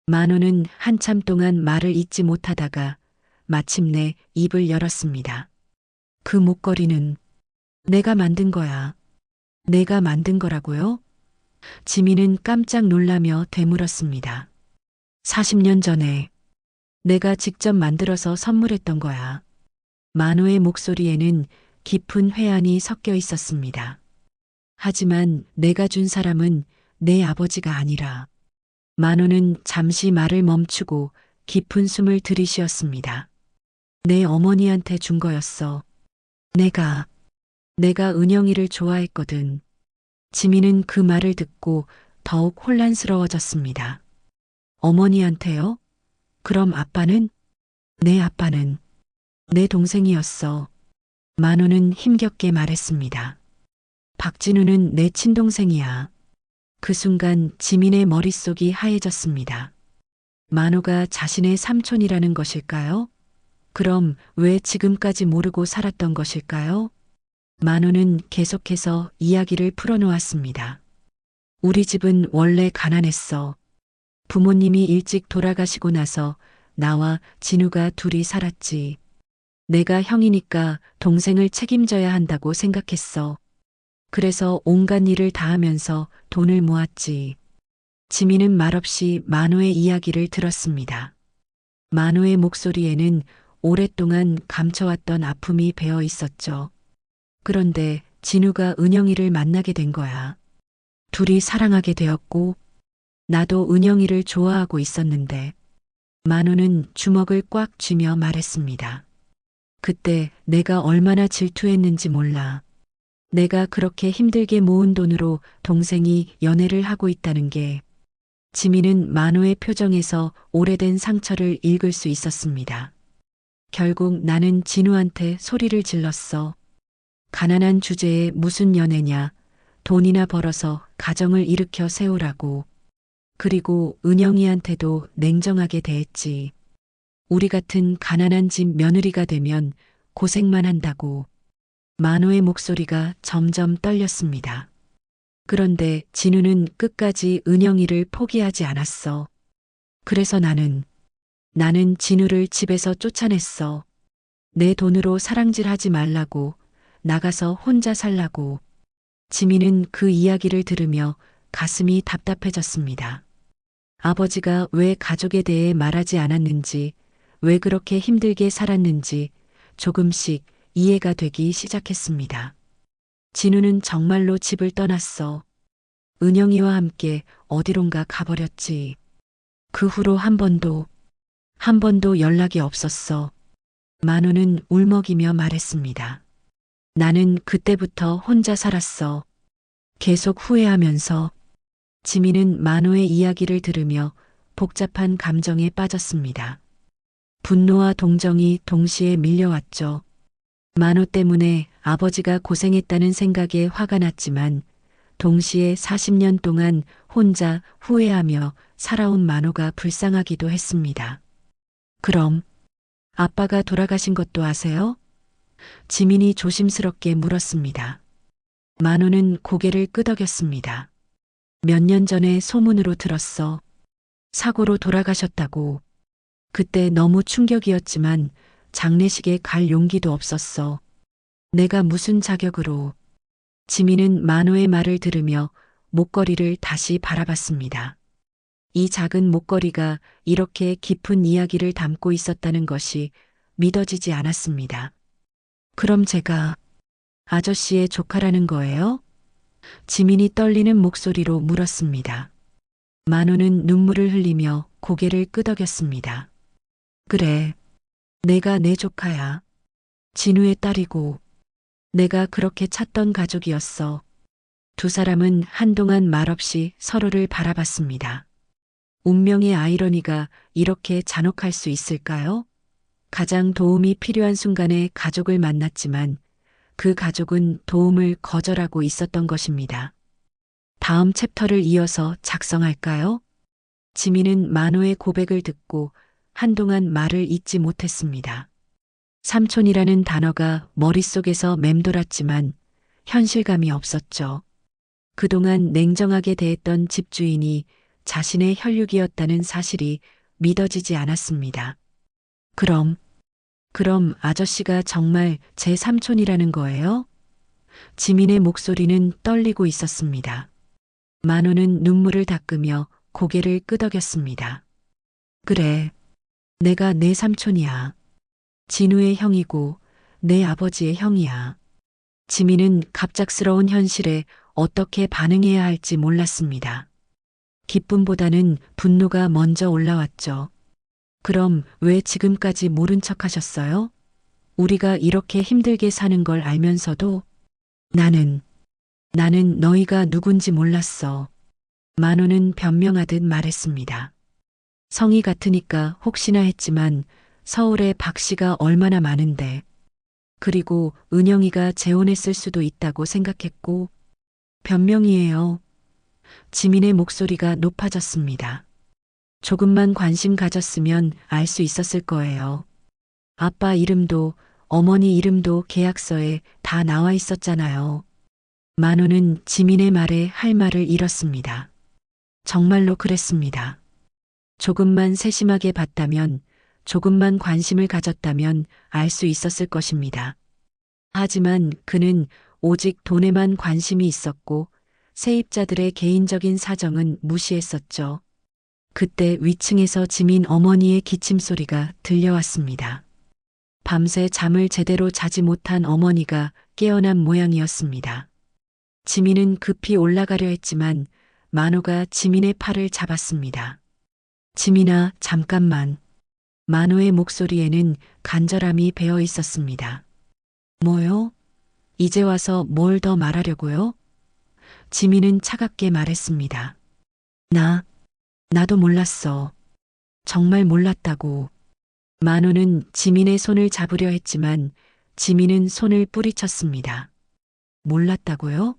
만우는 한참 동안 말을 잇지 못하다가 마침내 입을 열었습니다. 그 목걸이는 내가 만든 거야. 내가 만든 거라고요? 지민은 깜짝 놀라며 되물었습니다. 40년 전에 내가 직접 만들어서 선물했던 거야. 만우의 목소리에는 깊은 회한이 섞여 있었습니다. 하지만 내가 준 사람은 내 아버지가 아니라. 만우는 잠시 말을 멈추고 깊은 숨을 들이쉬었습니다. 내 어머니한테 준 거였어. 내가 은영이를 좋아했거든. 지민은 그 말을 듣고 더욱 혼란스러워졌습니다. 어머니한테요? 그럼 아빠는? 내 아빠는 내 동생이었어. 만우는 힘겹게 말했습니다. 박진우는 내 친동생이야. 그 순간 지민의 머릿속이 하얘졌습니다. 만우가 자신의 삼촌이라는 것일까요? 그럼 왜 지금까지 모르고 살았던 것일까요? 만우는 계속해서 이야기를 풀어놓았습니다. 우리 집은 원래 가난했어. 부모님이 일찍 돌아가시고 나서 나와 진우가 둘이 살았지. 내가 형이니까 동생을 책임져야 한다고 생각했어. 그래서 온갖 일을 다 하면서 돈을 모았지. 지민은 말없이 만우의 이야기를 들었습니다. 만우의 목소리에는 오랫동안 감춰왔던 아픔이 배어 있었죠. 그런데 진우가 은영이를 만나게 된 거야. 둘이 사랑하게 되었고 나도 은영이를 좋아하고 있었는데 만우는 주먹을 꽉 쥐며 말했습니다. 그때 내가 얼마나 질투했는지 몰라. 내가 그렇게 힘들게 모은 돈으로 동생이 연애를 하고 있다는 게. 지민은 만우의 표정에서 오래된 상처를 읽을 수 있었습니다. 결국 나는 진우한테 소리를 질렀어. 가난한 주제에 무슨 연애냐. 돈이나 벌어서 가정을 일으켜 세우라고. 그리고 은영이한테도 냉정하게 대했지. 우리 같은 가난한 집 며느리가 되면 고생만 한다고. 만우의 목소리가 점점 떨렸습니다. 그런데 진우는 끝까지 은영이를 포기하지 않았어. 그래서 나는 진우를 집에서 쫓아냈어. 내 돈으로 사랑질하지 말라고, 나가서 혼자 살라고. 지민은 그 이야기를 들으며 가슴이 답답해졌습니다. 아버지가 왜 가족에 대해 말하지 않았는지, 왜 그렇게 힘들게 살았는지 조금씩 이해가 되기 시작했습니다. 진우는 정말로 집을 떠났어. 은영이와 함께 어디론가 가버렸지. 그 후로 한 번도 연락이 없었어. 만호는 울먹이며 말했습니다. 나는 그때부터 혼자 살았어. 계속 후회하면서. 지민은 만호의 이야기를 들으며 복잡한 감정에 빠졌습니다. 분노와 동정이 동시에 밀려왔죠. 만호 때문에 아버지가 고생했다는 생각에 화가 났지만 동시에 40년 동안 혼자 후회하며 살아온 만호가 불쌍하기도 했습니다. 그럼 아빠가 돌아가신 것도 아세요? 지민이 조심스럽게 물었습니다. 만호는 고개를 끄덕였습니다. 몇 년 전에 소문으로 들었어. 사고로 돌아가셨다고. 그때 너무 충격이었지만 장례식에 갈 용기도 없었어. 내가 무슨 자격으로. 지민은 만호의 말을 들으며 목걸이를 다시 바라봤습니다. 이 작은 목걸이가 이렇게 깊은 이야기를 담고 있었다는 것이 믿어지지 않았습니다. 그럼 제가 아저씨의 조카라는 거예요? 지민이 떨리는 목소리로 물었습니다. 만호는 눈물을 흘리며 고개를 끄덕였습니다. 그래, 내가 내 조카야. 진우의 딸이고 내가 그렇게 찾던 가족이었어. 두 사람은 한동안 말없이 서로를 바라봤습니다. 운명의 아이러니가 이렇게 잔혹할 수 있을까요? 가장 도움이 필요한 순간에 가족을 만났지만 그 가족은 도움을 거절하고 있었던 것입니다. 다음 챕터를 이어서 작성할까요? 지민은 만호의 고백을 듣고 한동안 말을 잇지 못했습니다. 삼촌이라는 단어가 머릿속에서 맴돌았지만 현실감이 없었죠. 그동안 냉정하게 대했던 집주인이 자신의 혈육이었다는 사실이 믿어지지 않았습니다. 그럼 아저씨가 정말 제 삼촌이라는 거예요? 지민의 목소리는 떨리고 있었습니다. 만호는 눈물을 닦으며 고개를 끄덕였습니다. 그래, 내가 내 삼촌이야. 진우의 형이고 내 아버지의 형이야. 지민은 갑작스러운 현실에 어떻게 반응해야 할지 몰랐습니다. 기쁨보다는 분노가 먼저 올라왔죠. 그럼 왜 지금까지 모른 척 하셨어요? 우리가 이렇게 힘들게 사는 걸 알면서도 나는 너희가 누군지 몰랐어. 만호는 변명하듯 말했습니다. 성이 같으니까 혹시나 했지만 서울에 박 씨가 얼마나 많은데. 그리고 은영이가 재혼했을 수도 있다고 생각했고. 변명이에요. 지민의 목소리가 높아졌습니다. 조금만 관심 가졌으면 알 수 있었을 거예요. 아빠 이름도 어머니 이름도 계약서에 다 나와 있었잖아요. 만호는 지민의 말에 할 말을 잃었습니다. 정말로 그랬습니다. 조금만 세심하게 봤다면, 조금만 관심을 가졌다면 알 수 있었을 것입니다. 하지만 그는 오직 돈에만 관심이 있었고 세입자들의 개인적인 사정은 무시했었죠. 그때 위층에서 지민 어머니의 기침 소리가 들려왔습니다. 밤새 잠을 제대로 자지 못한 어머니가 깨어난 모양이었습니다. 지민은 급히 올라가려 했지만 만호가 지민의 팔을 잡았습니다. 지민아, 잠깐만. 만호의 목소리에는 간절함이 배어 있었습니다. 뭐요? 이제 와서 뭘 더 말하려고요? 지민은 차갑게 말했습니다. 나도 몰랐어. 정말 몰랐다고. 만호는 지민의 손을 잡으려 했지만 지민은 손을 뿌리쳤습니다. 몰랐다고요?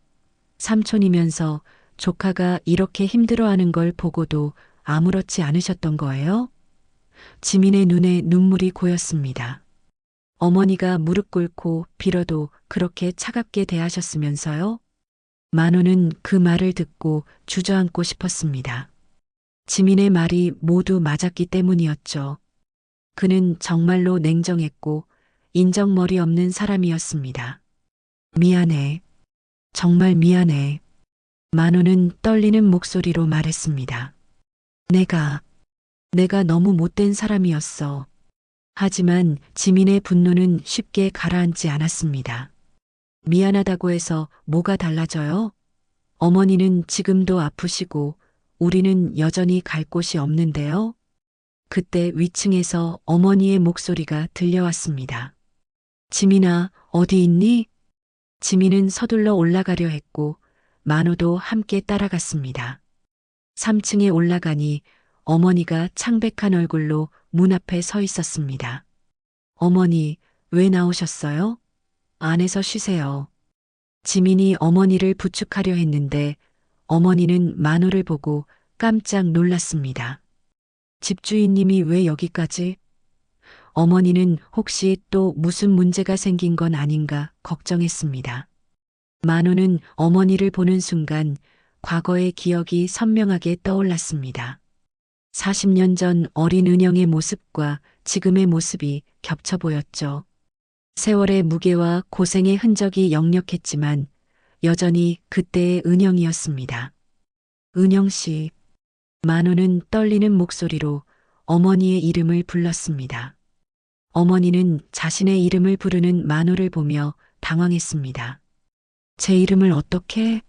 삼촌이면서 조카가 이렇게 힘들어하는 걸 보고도 아무렇지 않으셨던 거예요? 지민의 눈에 눈물이 고였습니다. 어머니가 무릎 꿇고 빌어도 그렇게 차갑게 대하셨으면서요? 만호는 그 말을 듣고 주저앉고 싶었습니다. 지민의 말이 모두 맞았기 때문이었죠. 그는 정말로 냉정했고 인정머리 없는 사람이었습니다. 미안해. 정말 미안해. 만호는 떨리는 목소리로 말했습니다. 내가 너무 못된 사람이었어. 하지만 지민의 분노는 쉽게 가라앉지 않았습니다. 미안하다고 해서 뭐가 달라져요? 어머니는 지금도 아프시고 우리는 여전히 갈 곳이 없는데요. 그때 위층에서 어머니의 목소리가 들려왔습니다. 지민아, 어디 있니? 지민은 서둘러 올라가려 했고 만호도 함께 따라갔습니다. 3층에 올라가니 어머니가 창백한 얼굴로 문 앞에 서 있었습니다. 어머니, 왜 나오셨어요? 안에서 쉬세요. 지민이 어머니를 부축하려 했는데 어머니는 만호를 보고 깜짝 놀랐습니다. 집주인님이 왜 여기까지? 어머니는 혹시 또 무슨 문제가 생긴 건 아닌가 걱정했습니다. 만호는 어머니를 보는 순간 과거의 기억이 선명하게 떠올랐습니다. 40년 전 어린 은영의 모습과 지금의 모습이 겹쳐 보였죠. 세월의 무게와 고생의 흔적이 역력했지만 여전히 그때의 은영이었습니다. 은영 씨. 만호는 떨리는 목소리로 어머니의 이름을 불렀습니다. 어머니는 자신의 이름을 부르는 만호를 보며 당황했습니다. 제 이름을 어떻게?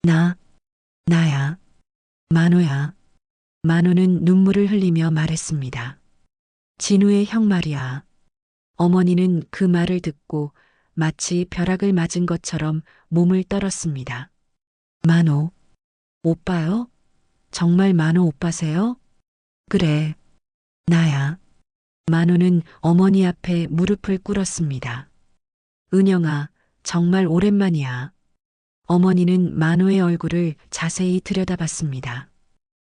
나야. 만호야. 만호는 눈물을 흘리며 말했습니다. 진우의 형 말이야. 어머니는 그 말을 듣고 마치 벼락을 맞은 것처럼 몸을 떨었습니다. 만호, 오빠요? 정말 만호 오빠세요? 그래, 나야. 만호는 어머니 앞에 무릎을 꿇었습니다. 은영아, 정말 오랜만이야. 어머니는 만호의 얼굴을 자세히 들여다봤습니다.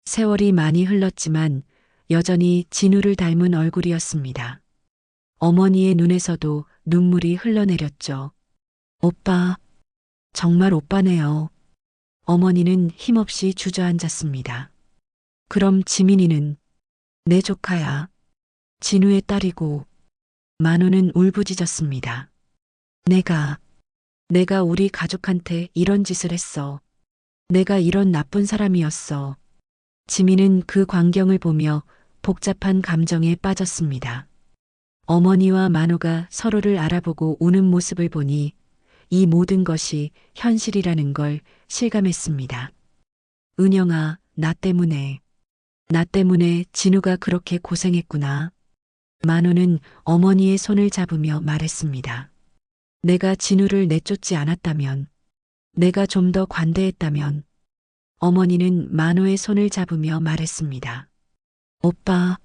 세월이 많이 흘렀지만 여전히 진우를 닮은 얼굴이었습니다. 어머니의 눈에서도 눈물이 흘러내렸죠. 오빠, 정말 오빠네요. 어머니는 힘없이 주저앉았습니다. 그럼 지민이는? 내 조카야. 진우의 딸이고. 만호는 울부짖었습니다. 내가 우리 가족한테 이런 짓을 했어. 내가 이런 나쁜 사람이었어. 지민은 그 광경을 보며 복잡한 감정에 빠졌습니다. 어머니와 만호가 서로를 알아보고 우는 모습을 보니 이 모든 것이 현실이라는 걸 실감했습니다. 은영아, 나 때문에 진우가 그렇게 고생했구나. 만호는 어머니의 손을 잡으며 말했습니다. 내가 진우를 내쫓지 않았다면, 내가 좀 더 관대했다면. 어머니는 만호의 손을 잡으며 말했습니다. 오빠,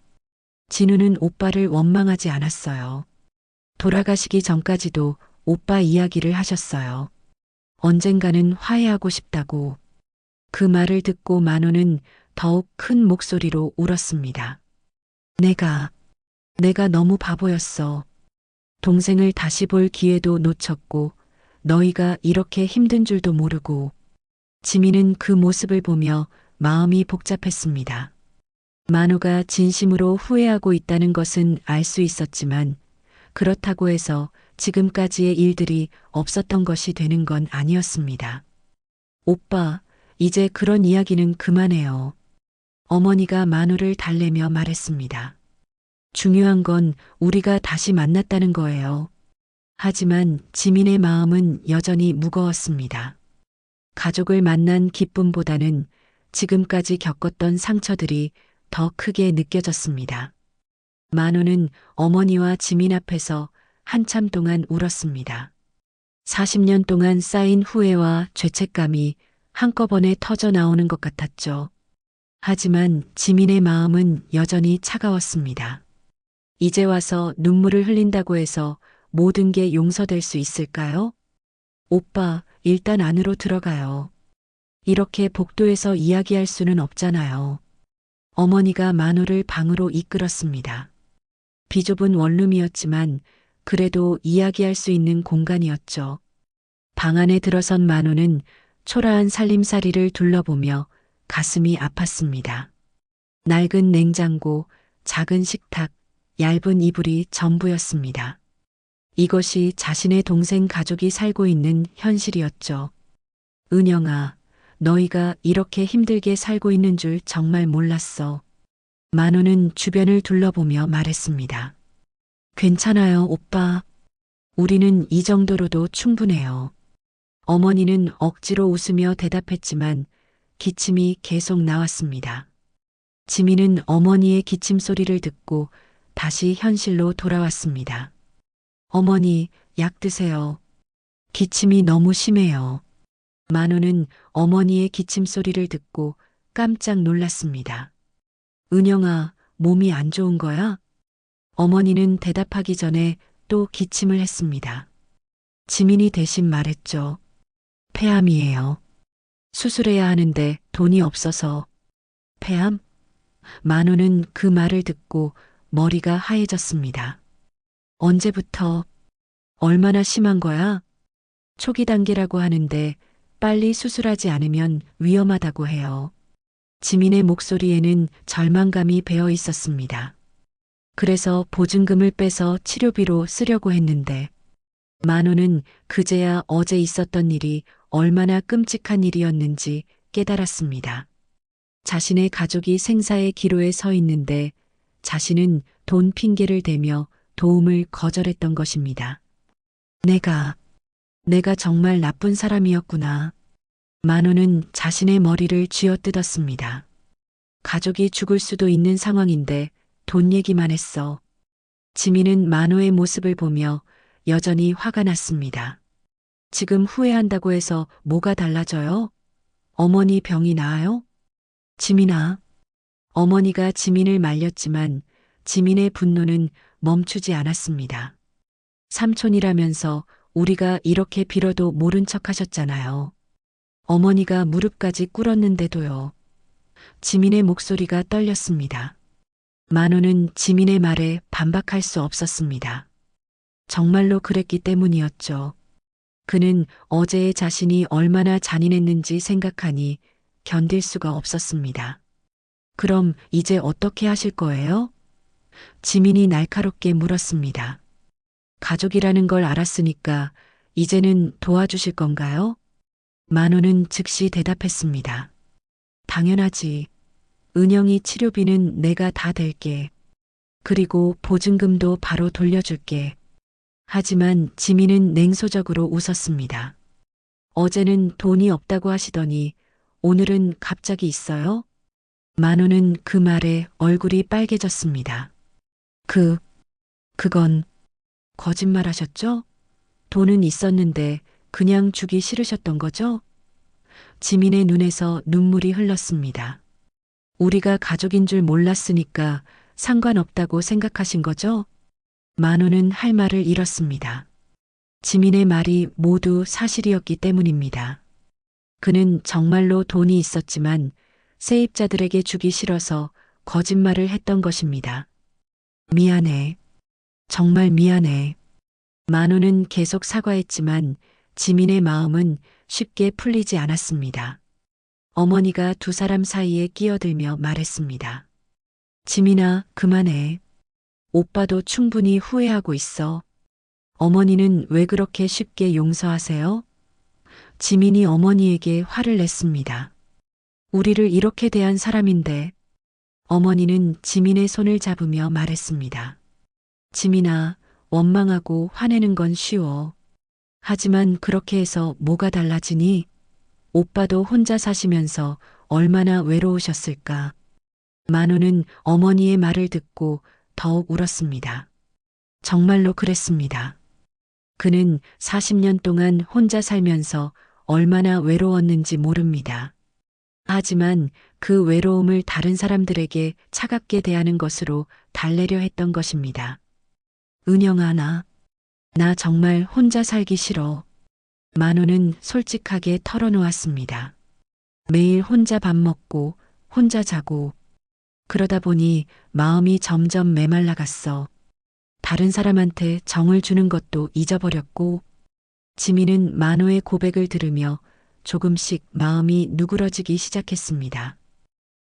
진우는 오빠를 원망하지 않았어요. 돌아가시기 전까지도 오빠 이야기를 하셨어요. 언젠가는 화해하고 싶다고. 그 말을 듣고 만호는 더욱 큰 목소리로 울었습니다. 내가 너무 바보였어. 동생을 다시 볼 기회도 놓쳤고 너희가 이렇게 힘든 줄도 모르고. 지민은 그 모습을 보며 마음이 복잡했습니다. 만호가 진심으로 후회하고 있다는 것은 알 수 있었지만 그렇다고 해서 지금까지의 일들이 없었던 것이 되는 건 아니었습니다. 오빠, 이제 그런 이야기는 그만해요. 어머니가 만호를 달래며 말했습니다. 중요한 건 우리가 다시 만났다는 거예요. 하지만 지민의 마음은 여전히 무거웠습니다. 가족을 만난 기쁨보다는 지금까지 겪었던 상처들이 더 크게 느껴졌습니다. 만호는 어머니와 지민 앞에서 한참 동안 울었습니다. 40년 동안 쌓인 후회와 죄책감이 한꺼번에 터져 나오는 것 같았죠. 하지만 지민의 마음은 여전히 차가웠습니다. 이제 와서 눈물을 흘린다고 해서 모든 게 용서될 수 있을까요? 오빠, 일단 안으로 들어가요. 이렇게 복도에서 이야기할 수는 없잖아요. 어머니가 만호를 방으로 이끌었습니다. 비좁은 원룸이었지만 그래도 이야기할 수 있는 공간이었죠. 방 안에 들어선 만호는 초라한 살림살이를 둘러보며 가슴이 아팠습니다. 낡은 냉장고, 작은 식탁, 얇은 이불이 전부였습니다. 이것이 자신의 동생 가족이 살고 있는 현실이었죠. 은영아, 너희가 이렇게 힘들게 살고 있는 줄 정말 몰랐어. 만호는 주변을 둘러보며 말했습니다. 괜찮아요, 오빠. 우리는 이 정도로도 충분해요. 어머니는 억지로 웃으며 대답했지만 기침이 계속 나왔습니다. 지민은 어머니의 기침 소리를 듣고 다시 현실로 돌아왔습니다. 어머니, 약 드세요. 기침이 너무 심해요. 만우는 어머니의 기침 소리를 듣고 깜짝 놀랐습니다. 은영아, 몸이 안 좋은 거야? 어머니는 대답하기 전에 또 기침을 했습니다. 지민이 대신 말했죠. 폐암이에요. 수술해야 하는데 돈이 없어서. 폐암? 만우는 그 말을 듣고 머리가 하얘졌습니다. 언제부터? 얼마나 심한 거야? 초기 단계라고 하는데 빨리 수술하지 않으면 위험하다고 해요. 지민의 목소리에는 절망감이 배어 있었습니다. 그래서 보증금을 빼서 치료비로 쓰려고 했는데 만우는 그제야 어제 있었던 일이 얼마나 끔찍한 일이었는지 깨달았습니다. 자신의 가족이 생사의 기로에 서 있는데 자신은 돈 핑계를 대며 도움을 거절했던 것입니다. 내가 정말 나쁜 사람이었구나. 만우는 자신의 머리를 쥐어뜯었습니다. 가족이 죽을 수도 있는 상황인데 돈 얘기만 했어. 지민은 만우의 모습을 보며 여전히 화가 났습니다. 지금 후회한다고 해서 뭐가 달라져요? 어머니 병이 나아요? 지민아. 어머니가 지민을 말렸지만 지민의 분노는 멈추지 않았습니다. 삼촌이라면서 우리가 이렇게 빌어도 모른 척 하셨잖아요. 어머니가 무릎까지 꿇었는데도요. 지민의 목소리가 떨렸습니다. 만우는 지민의 말에 반박할 수 없었습니다. 정말로 그랬기 때문이었죠. 그는 어제의 자신이 얼마나 잔인했는지 생각하니 견딜 수가 없었습니다. 그럼 이제 어떻게 하실 거예요? 지민이 날카롭게 물었습니다. 가족이라는 걸 알았으니까 이제는 도와주실 건가요? 만우는 즉시 대답했습니다. 당연하지. 은영이 치료비는 내가 다 댈게. 그리고 보증금도 바로 돌려줄게. 하지만 지민은 냉소적으로 웃었습니다. 어제는 돈이 없다고 하시더니 오늘은 갑자기 있어요? 만우는 그 말에 얼굴이 빨개졌습니다. 그건 거짓말하셨죠? 돈은 있었는데 그냥 주기 싫으셨던 거죠? 지민의 눈에서 눈물이 흘렀습니다. 우리가 가족인 줄 몰랐으니까 상관없다고 생각하신 거죠? 만우는 할 말을 잃었습니다. 지민의 말이 모두 사실이었기 때문입니다. 그는 정말로 돈이 있었지만 세입자들에게 주기 싫어서 거짓말을 했던 것입니다. 미안해. 정말 미안해. 만우는 계속 사과했지만 지민의 마음은 쉽게 풀리지 않았습니다. 어머니가 두 사람 사이에 끼어들며 말했습니다. 지민아, 그만해. 오빠도 충분히 후회하고 있어. 어머니는 왜 그렇게 쉽게 용서하세요? 지민이 어머니에게 화를 냈습니다. 우리를 이렇게 대한 사람인데. 어머니는 지민의 손을 잡으며 말했습니다. 지민아, 원망하고 화내는 건 쉬워. 하지만 그렇게 해서 뭐가 달라지니? 오빠도 혼자 사시면서 얼마나 외로우셨을까. 만우는 어머니의 말을 듣고 더욱 울었습니다. 정말로 그랬습니다. 그는 40년 동안 혼자 살면서 얼마나 외로웠는지 모릅니다. 하지만 그 외로움을 다른 사람들에게 차갑게 대하는 것으로 달래려 했던 것입니다. 은영아, 나 정말 혼자 살기 싫어. 만우는 솔직하게 털어놓았습니다. 매일 혼자 밥 먹고 혼자 자고 그러다 보니 마음이 점점 메말라갔어. 다른 사람한테 정을 주는 것도 잊어버렸고. 지민은 만우의 고백을 들으며 조금씩 마음이 누그러지기 시작했습니다.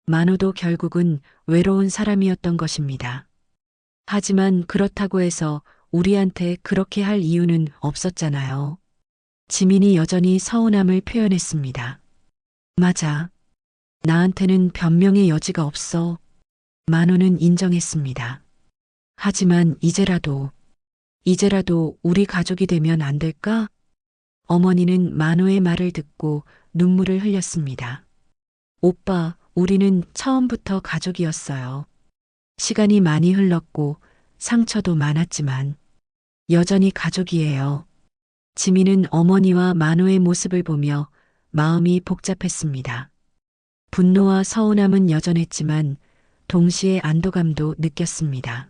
만우도 결국은 외로운 사람이었던 것입니다. 하지만 그렇다고 해서 우리한테 그렇게 할 이유는 없었잖아요. 지민이 여전히 서운함을 표현했습니다. 맞아. 나한테는 변명의 여지가 없어. 만우는 인정했습니다. 하지만 이제라도 우리 가족이 되면 안 될까? 어머니는 만호의 말을 듣고 눈물을 흘렸습니다. 오빠, 우리는 처음부터 가족이었어요. 시간이 많이 흘렀고 상처도 많았지만 여전히 가족이에요. 지민은 어머니와 만호의 모습을 보며 마음이 복잡했습니다. 분노와 서운함은 여전했지만 동시에 안도감도 느꼈습니다.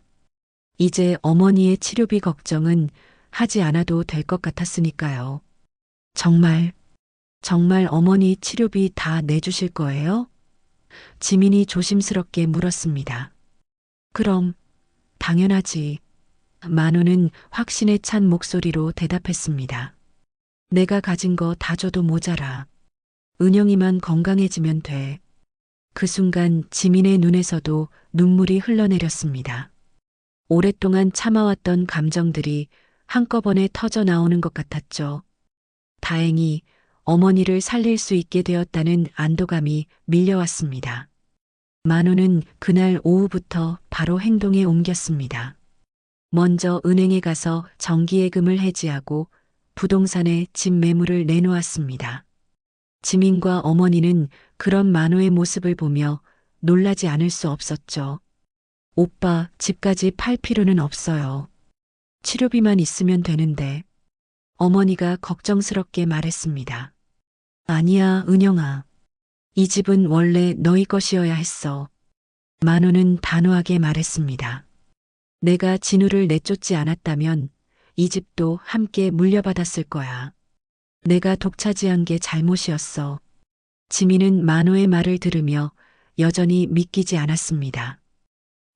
이제 어머니의 치료비 걱정은 하지 않아도 될 것 같았으니까요. 정말 어머니 치료비 다 내주실 거예요? 지민이 조심스럽게 물었습니다. 그럼, 당연하지. 만호는 확신에 찬 목소리로 대답했습니다. 내가 가진 거 다 줘도 모자라. 은영이만 건강해지면 돼. 그 순간 지민의 눈에서도 눈물이 흘러내렸습니다. 오랫동안 참아왔던 감정들이 한꺼번에 터져 나오는 것 같았죠. 다행히 어머니를 살릴 수 있게 되었다는 안도감이 밀려왔습니다. 만호는 그날 오후부터 바로 행동에 옮겼습니다. 먼저 은행에 가서 정기예금을 해지하고 부동산에 집 매물을 내놓았습니다. 지민과 어머니는 그런 만호의 모습을 보며 놀라지 않을 수 없었죠. 오빠, 집까지 팔 필요는 없어요. 치료비만 있으면 되는데. 어머니가 걱정스럽게 말했습니다. 아니야, 은영아. 이 집은 원래 너희 것이어야 했어. 만호는 단호하게 말했습니다. 내가 진우를 내쫓지 않았다면 이 집도 함께 물려받았을 거야. 내가 독차지한 게 잘못이었어. 지민은 만호의 말을 들으며 여전히 믿기지 않았습니다.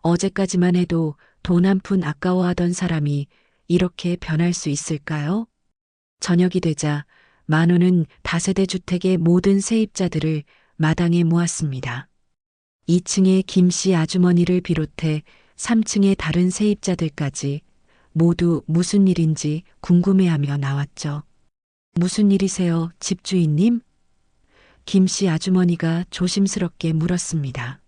어제까지만 해도 돈 한 푼 아까워하던 사람이 이렇게 변할 수 있을까요? 저녁이 되자 만호는 다세대 주택의 모든 세입자들을 마당에 모았습니다. 2층의 김씨 아주머니를 비롯해 3층의 다른 세입자들까지 모두 무슨 일인지 궁금해하며 나왔죠. 무슨 일이세요, 집주인님? 김씨 아주머니가 조심스럽게 물었습니다.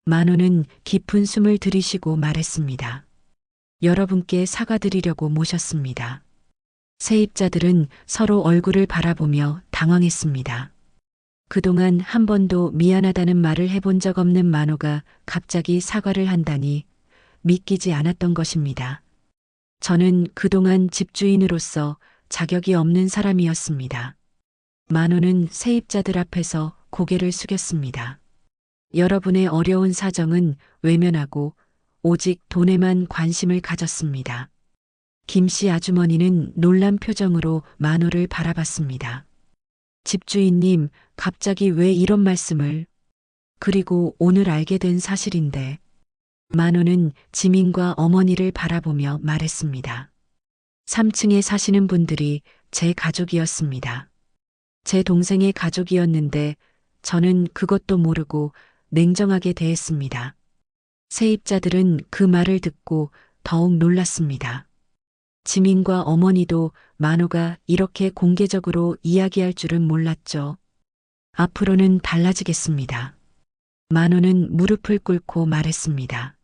만호는 깊은 숨을 들이쉬고 말했습니다. 여러분께 사과드리려고 모셨습니다. 세입자들은 서로 얼굴을 바라보며 당황했습니다. 그동안 한 번도 미안하다는 말을 해본 적 없는 만호가 갑자기 사과를 한다니 믿기지 않았던 것입니다. 저는 그동안 집주인으로서 자격이 없는 사람이었습니다. 만호는 세입자들 앞에서 고개를 숙였습니다. 여러분의 어려운 사정은 외면하고 오직 돈에만 관심을 가졌습니다. 김씨 아주머니는 놀란 표정으로 만호를 바라봤습니다. 집주인님, 갑자기 왜 이런 말씀을? 그리고 오늘 알게 된 사실인데. 만호는 지민과 어머니를 바라보며 말했습니다. 3층에 사시는 분들이 제 가족이었습니다. 제 동생의 가족이었는데 저는 그것도 모르고 냉정하게 대했습니다. 세입자들은 그 말을 듣고 더욱 놀랐습니다. 지민과 어머니도 만호가 이렇게 공개적으로 이야기할 줄은 몰랐죠. 앞으로는 달라지겠습니다. 만호는 무릎을 꿇고 말했습니다.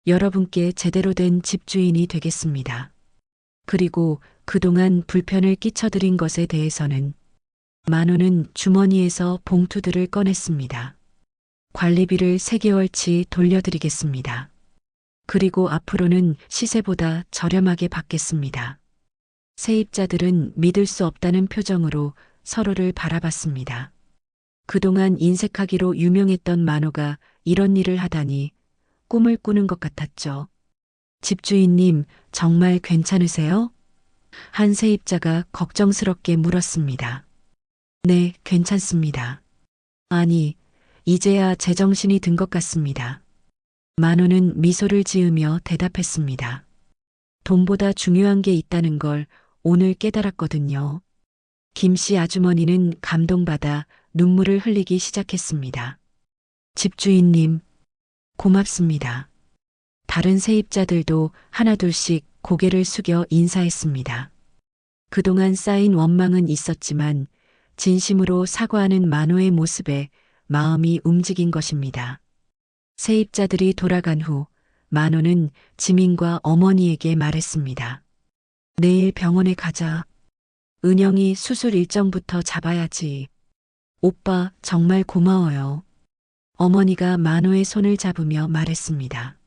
여러분께 제대로 된 집주인이 되겠습니다. 그리고 그동안 불편을 끼쳐드린 것에 대해서는 만호는 주머니에서 봉투들을 꺼냈습니다. 관리비를 3개월치 돌려드리겠습니다. 그리고 앞으로는 시세보다 저렴하게 받겠습니다. 세입자들은 믿을 수 없다는 표정으로 서로를 바라봤습니다. 그동안 인색하기로 유명했던 만호가 이런 일을 하다니 꿈을 꾸는 것 같았죠. 집주인님, 정말 괜찮으세요? 한 세입자가 걱정스럽게 물었습니다. 네, 괜찮습니다. 아니, 이제야 제정신이 든 것 같습니다. 만호는 미소를 지으며 대답했습니다. 돈보다 중요한 게 있다는 걸 오늘 깨달았거든요. 김씨 아주머니는 감동받아 눈물을 흘리기 시작했습니다. 집주인님, 고맙습니다. 다른 세입자들도 하나둘씩 고개를 숙여 인사했습니다. 그동안 쌓인 원망은 있었지만 진심으로 사과하는 만호의 모습에 마음이 움직인 것입니다. 세입자들이 돌아간 후 만호는 지민과 어머니에게 말했습니다. 내일 병원에 가자. 은영이 수술 일정부터 잡아야지. 오빠 정말 고마워요. 어머니가 만호의 손을 잡으며 말했습니다.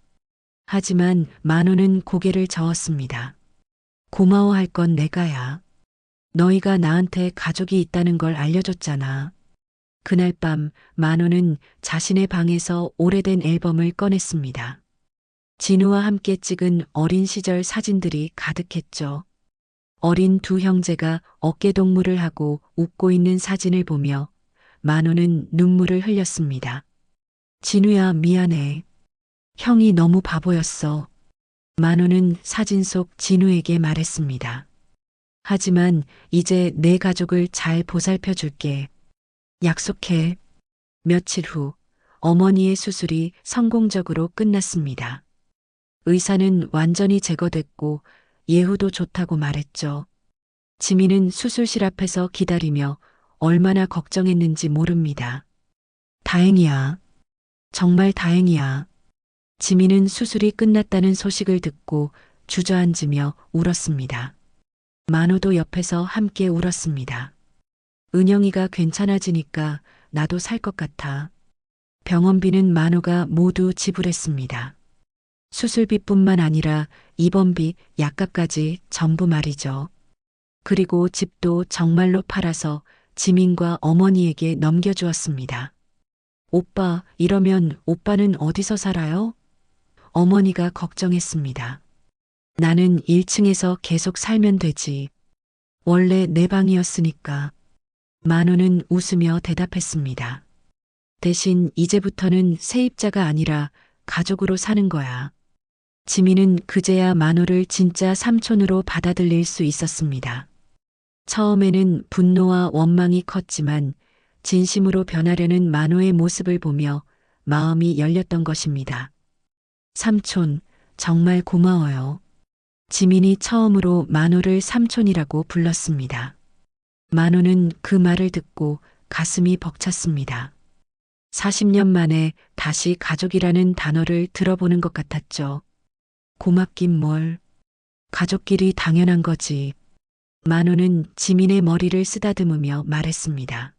하지만 만호는 고개를 저었습니다. 고마워할 건 내가야. 너희가 나한테 가족이 있다는 걸 알려줬잖아. 그날 밤 만호는 자신의 방에서 오래된 앨범을 꺼냈습니다. 진우와 함께 찍은 어린 시절 사진들이 가득했죠. 어린 두 형제가 어깨동무를 하고 웃고 있는 사진을 보며 만호는 눈물을 흘렸습니다. 진우야, 미안해. 형이 너무 바보였어. 만호는 사진 속 진우에게 말했습니다. 하지만 이제 내 가족을 잘 보살펴 줄게. 약속해. 며칠 후 어머니의 수술이 성공적으로 끝났습니다. 의사는 완전히 제거됐고 예후도 좋다고 말했죠. 지민은 수술실 앞에서 기다리며 얼마나 걱정했는지 모릅니다. 다행이야. 정말 다행이야. 지민은 수술이 끝났다는 소식을 듣고 주저앉으며 울었습니다. 만호도 옆에서 함께 울었습니다. 은영이가 괜찮아지니까 나도 살 것 같아. 병원비는 만호가 모두 지불했습니다. 수술비뿐만 아니라 입원비, 약값까지 전부 말이죠. 그리고 집도 정말로 팔아서 지민과 어머니에게 넘겨주었습니다. 오빠, 이러면 오빠는 어디서 살아요? 어머니가 걱정했습니다. 나는 1층에서 계속 살면 되지. 원래 내 방이었으니까. 만호는 웃으며 대답했습니다. 대신 이제부터는 세입자가 아니라 가족으로 사는 거야. 지민은 그제야 만호를 진짜 삼촌으로 받아들일 수 있었습니다. 처음에는 분노와 원망이 컸지만 진심으로 변하려는 만호의 모습을 보며 마음이 열렸던 것입니다. 삼촌, 정말 고마워요. 지민이 처음으로 만호를 삼촌이라고 불렀습니다. 만호는 그 말을 듣고 가슴이 벅찼습니다. 40년 만에 다시 가족이라는 단어를 들어보는 것 같았죠. 고맙긴 뭘. 가족끼리 당연한 거지. 만호는 지민의 머리를 쓰다듬으며 말했습니다.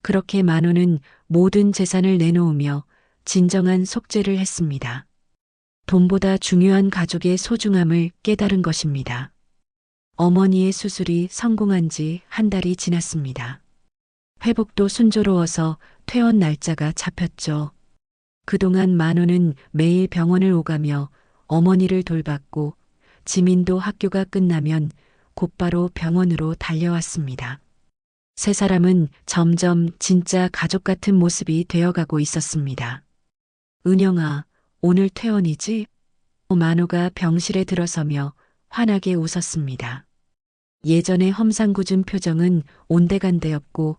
그렇게 만호는 모든 재산을 내놓으며 진정한 속죄를 했습니다. 돈보다 중요한 가족의 소중함을 깨달은 것입니다. 어머니의 수술이 성공한 지 한 달이 지났습니다. 회복도 순조로워서 퇴원 날짜가 잡혔죠. 그동안 만호는 매일 병원을 오가며 어머니를 돌봤고 지민도 학교가 끝나면 곧바로 병원으로 달려왔습니다. 세 사람은 점점 진짜 가족 같은 모습이 되어가고 있었습니다. 은영아, 오늘 퇴원이지? 만호가 병실에 들어서며 환하게 웃었습니다. 예전의 험상궂은 표정은 온데간데 없고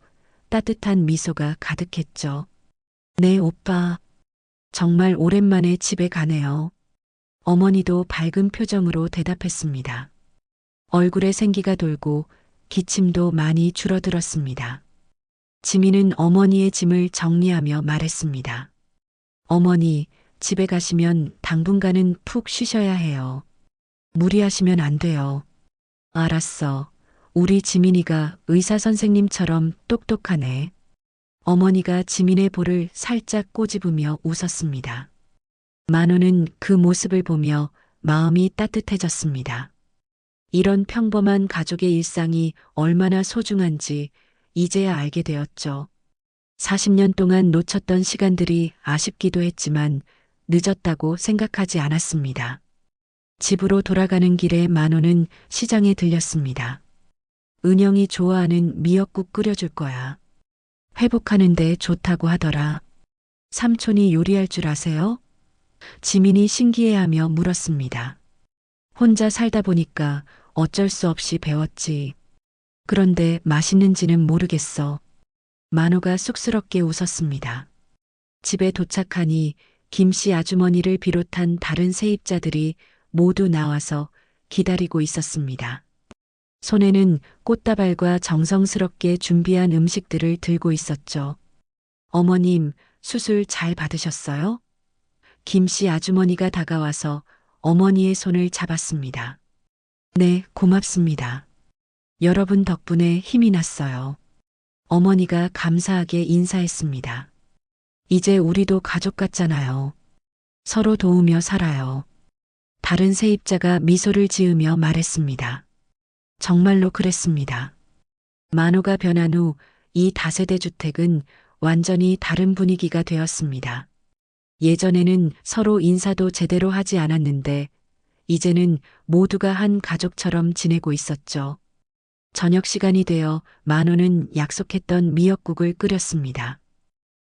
따뜻한 미소가 가득했죠. 네, 오빠. 정말 오랜만에 집에 가네요. 어머니도 밝은 표정으로 대답했습니다. 얼굴에 생기가 돌고 기침도 많이 줄어들었습니다. 지민은 어머니의 짐을 정리하며 말했습니다. 어머니, 집에 가시면 당분간은 푹 쉬셔야 해요. 무리하시면 안 돼요. 알았어. 우리 지민이가 의사 선생님처럼 똑똑하네. 어머니가 지민의 볼을 살짝 꼬집으며 웃었습니다. 만호는 그 모습을 보며 마음이 따뜻해졌습니다. 이런 평범한 가족의 일상이 얼마나 소중한지 이제야 알게 되었죠. 40년 동안 놓쳤던 시간들이 아쉽기도 했지만 늦었다고 생각하지 않았습니다. 집으로 돌아가는 길에 만호는 시장에 들렸습니다. 은영이 좋아하는 미역국 끓여줄 거야. 회복하는데 좋다고 하더라. 삼촌이 요리할 줄 아세요? 지민이 신기해하며 물었습니다. 혼자 살다 보니까 어쩔 수 없이 배웠지. 그런데 맛있는지는 모르겠어. 만호가 쑥스럽게 웃었습니다. 집에 도착하니 김씨 아주머니를 비롯한 다른 세입자들이 모두 나와서 기다리고 있었습니다. 손에는 꽃다발과 정성스럽게 준비한 음식들을 들고 있었죠. 어머님, 수술 잘 받으셨어요? 김씨 아주머니가 다가와서 어머니의 손을 잡았습니다. 네, 고맙습니다. 여러분 덕분에 힘이 났어요. 어머니가 감사하게 인사했습니다. 이제 우리도 가족 같잖아요. 서로 도우며 살아요. 다른 세입자가 미소를 지으며 말했습니다. 정말로 그랬습니다. 만호가 변한 후 이 다세대 주택은 완전히 다른 분위기가 되었습니다. 예전에는 서로 인사도 제대로 하지 않았는데 이제는 모두가 한 가족처럼 지내고 있었죠. 저녁 시간이 되어 만호는 약속했던 미역국을 끓였습니다.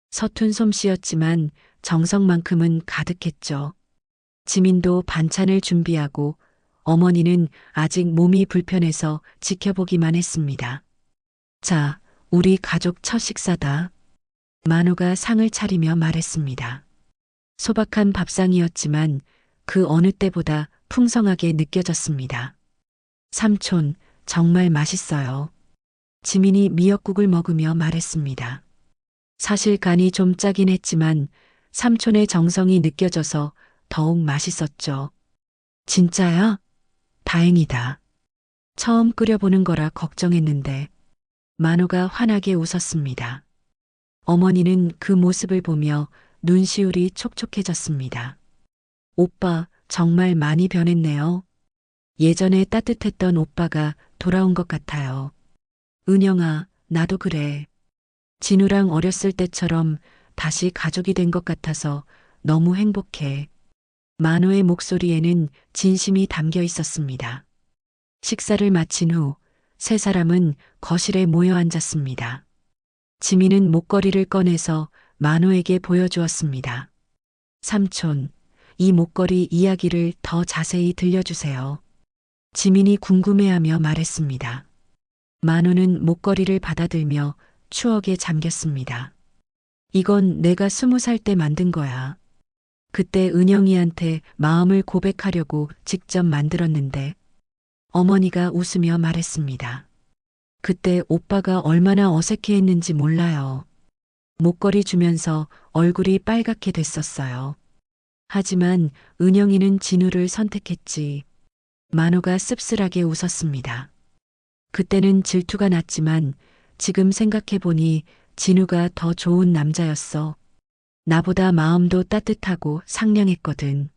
서툰 솜씨였지만 정성만큼은 가득했죠. 지민도 반찬을 준비하고 어머니는 아직 몸이 불편해서 지켜보기만 했습니다. 자, 우리 가족 첫 식사다. 만호가 상을 차리며 말했습니다. 소박한 밥상이었지만 그 어느 때보다 풍성하게 느껴졌습니다. 삼촌, 정말 맛있어요. 지민이 미역국을 먹으며 말했습니다. 사실 간이 좀 짜긴 했지만 삼촌의 정성이 느껴져서 더욱 맛있었죠. 진짜야? 다행이다. 처음 끓여보는 거라 걱정했는데 만호가 환하게 웃었습니다. 어머니는 그 모습을 보며 눈시울이 촉촉해졌습니다. 오빠, 정말 많이 변했네요. 예전에 따뜻했던 오빠가 돌아온 것 같아요. 은영아, 나도 그래. 진우랑 어렸을 때처럼 다시 가족이 된 것 같아서 너무 행복해. 만호의 목소리에는 진심이 담겨 있었습니다. 식사를 마친 후 세 사람은 거실에 모여 앉았습니다. 지민은 목걸이를 꺼내서 만호에게 보여주었습니다. 삼촌, 이 목걸이 이야기를 더 자세히 들려주세요. 지민이 궁금해하며 말했습니다. 만호는 목걸이를 받아들며 추억에 잠겼습니다. 이건 내가 20살 때 만든 거야. 그때 은영이한테 마음을 고백하려고 직접 만들었는데 어머니가 웃으며 말했습니다. 그때 오빠가 얼마나 어색해했는지 몰라요. 목걸이 주면서 얼굴이 빨갛게 됐었어요. 하지만 은영이는 진우를 선택했지. 만호가 씁쓸하게 웃었습니다. 그때는 질투가 났지만 지금 생각해보니 진우가 더 좋은 남자였어. 나보다 마음도 따뜻하고 상냥했거든.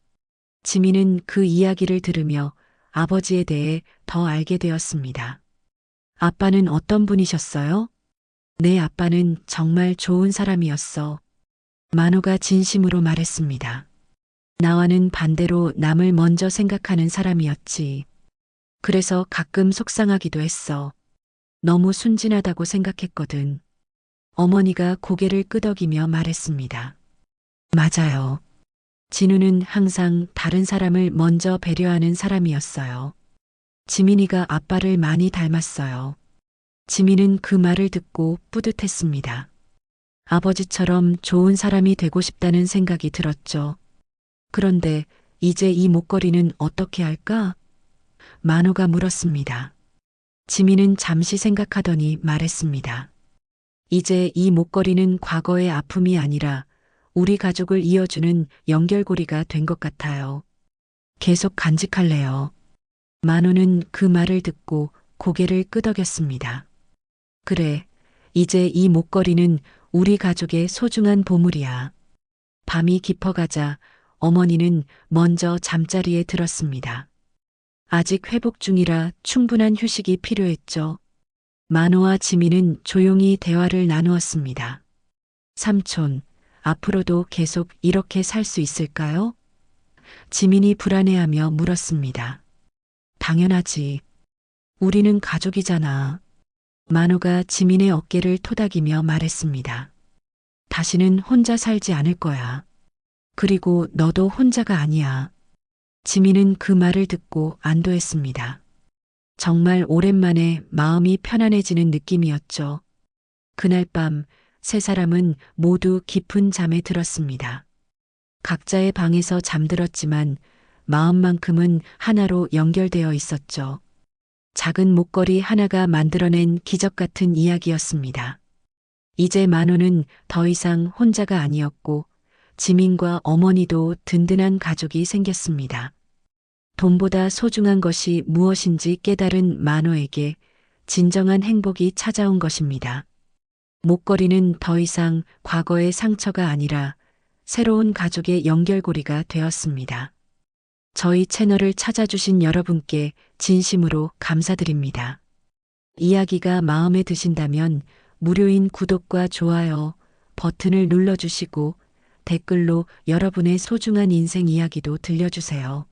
지민은 그 이야기를 들으며 아버지에 대해 더 알게 되었습니다. 아빠는 어떤 분이셨어요? 내 아빠는 정말 좋은 사람이었어. 만호가 진심으로 말했습니다. 나와는 반대로 남을 먼저 생각하는 사람이었지. 그래서 가끔 속상하기도 했어. 너무 순진하다고 생각했거든. 어머니가 고개를 끄덕이며 말했습니다. 맞아요. 진우는 항상 다른 사람을 먼저 배려하는 사람이었어요. 지민이가 아빠를 많이 닮았어요. 지민은 그 말을 듣고 뿌듯했습니다. 아버지처럼 좋은 사람이 되고 싶다는 생각이 들었죠. 그런데 이제 이 목걸이는 어떻게 할까? 만호가 물었습니다. 지민은 잠시 생각하더니 말했습니다. 이제 이 목걸이는 과거의 아픔이 아니라 우리 가족을 이어주는 연결고리가 된 것 같아요. 계속 간직할래요. 만호는 그 말을 듣고 고개를 끄덕였습니다. 그래, 이제 이 목걸이는 우리 가족의 소중한 보물이야. 밤이 깊어가자 어머니는 먼저 잠자리에 들었습니다. 아직 회복 중이라 충분한 휴식이 필요했죠. 만호와 지민은 조용히 대화를 나누었습니다. 삼촌, 앞으로도 계속 이렇게 살 수 있을까요? 지민이 불안해하며 물었습니다. 당연하지. 우리는 가족이잖아. 만호가 지민의 어깨를 토닥이며 말했습니다. 다시는 혼자 살지 않을 거야. 그리고 너도 혼자가 아니야. 지민은 그 말을 듣고 안도했습니다. 정말 오랜만에 마음이 편안해지는 느낌이었죠. 그날 밤 세 사람은 모두 깊은 잠에 들었습니다. 각자의 방에서 잠들었지만 마음만큼은 하나로 연결되어 있었죠. 작은 목걸이 하나가 만들어낸 기적 같은 이야기였습니다. 이제 만호는 더 이상 혼자가 아니었고 지민과 어머니도 든든한 가족이 생겼습니다. 돈보다 소중한 것이 무엇인지 깨달은 만호에게 진정한 행복이 찾아온 것입니다. 목걸이는 더 이상 과거의 상처가 아니라 새로운 가족의 연결고리가 되었습니다. 저희 채널을 찾아주신 여러분께 진심으로 감사드립니다. 이야기가 마음에 드신다면 무료인 구독과 좋아요 버튼을 눌러주시고 댓글로 여러분의 소중한 인생 이야기도 들려주세요.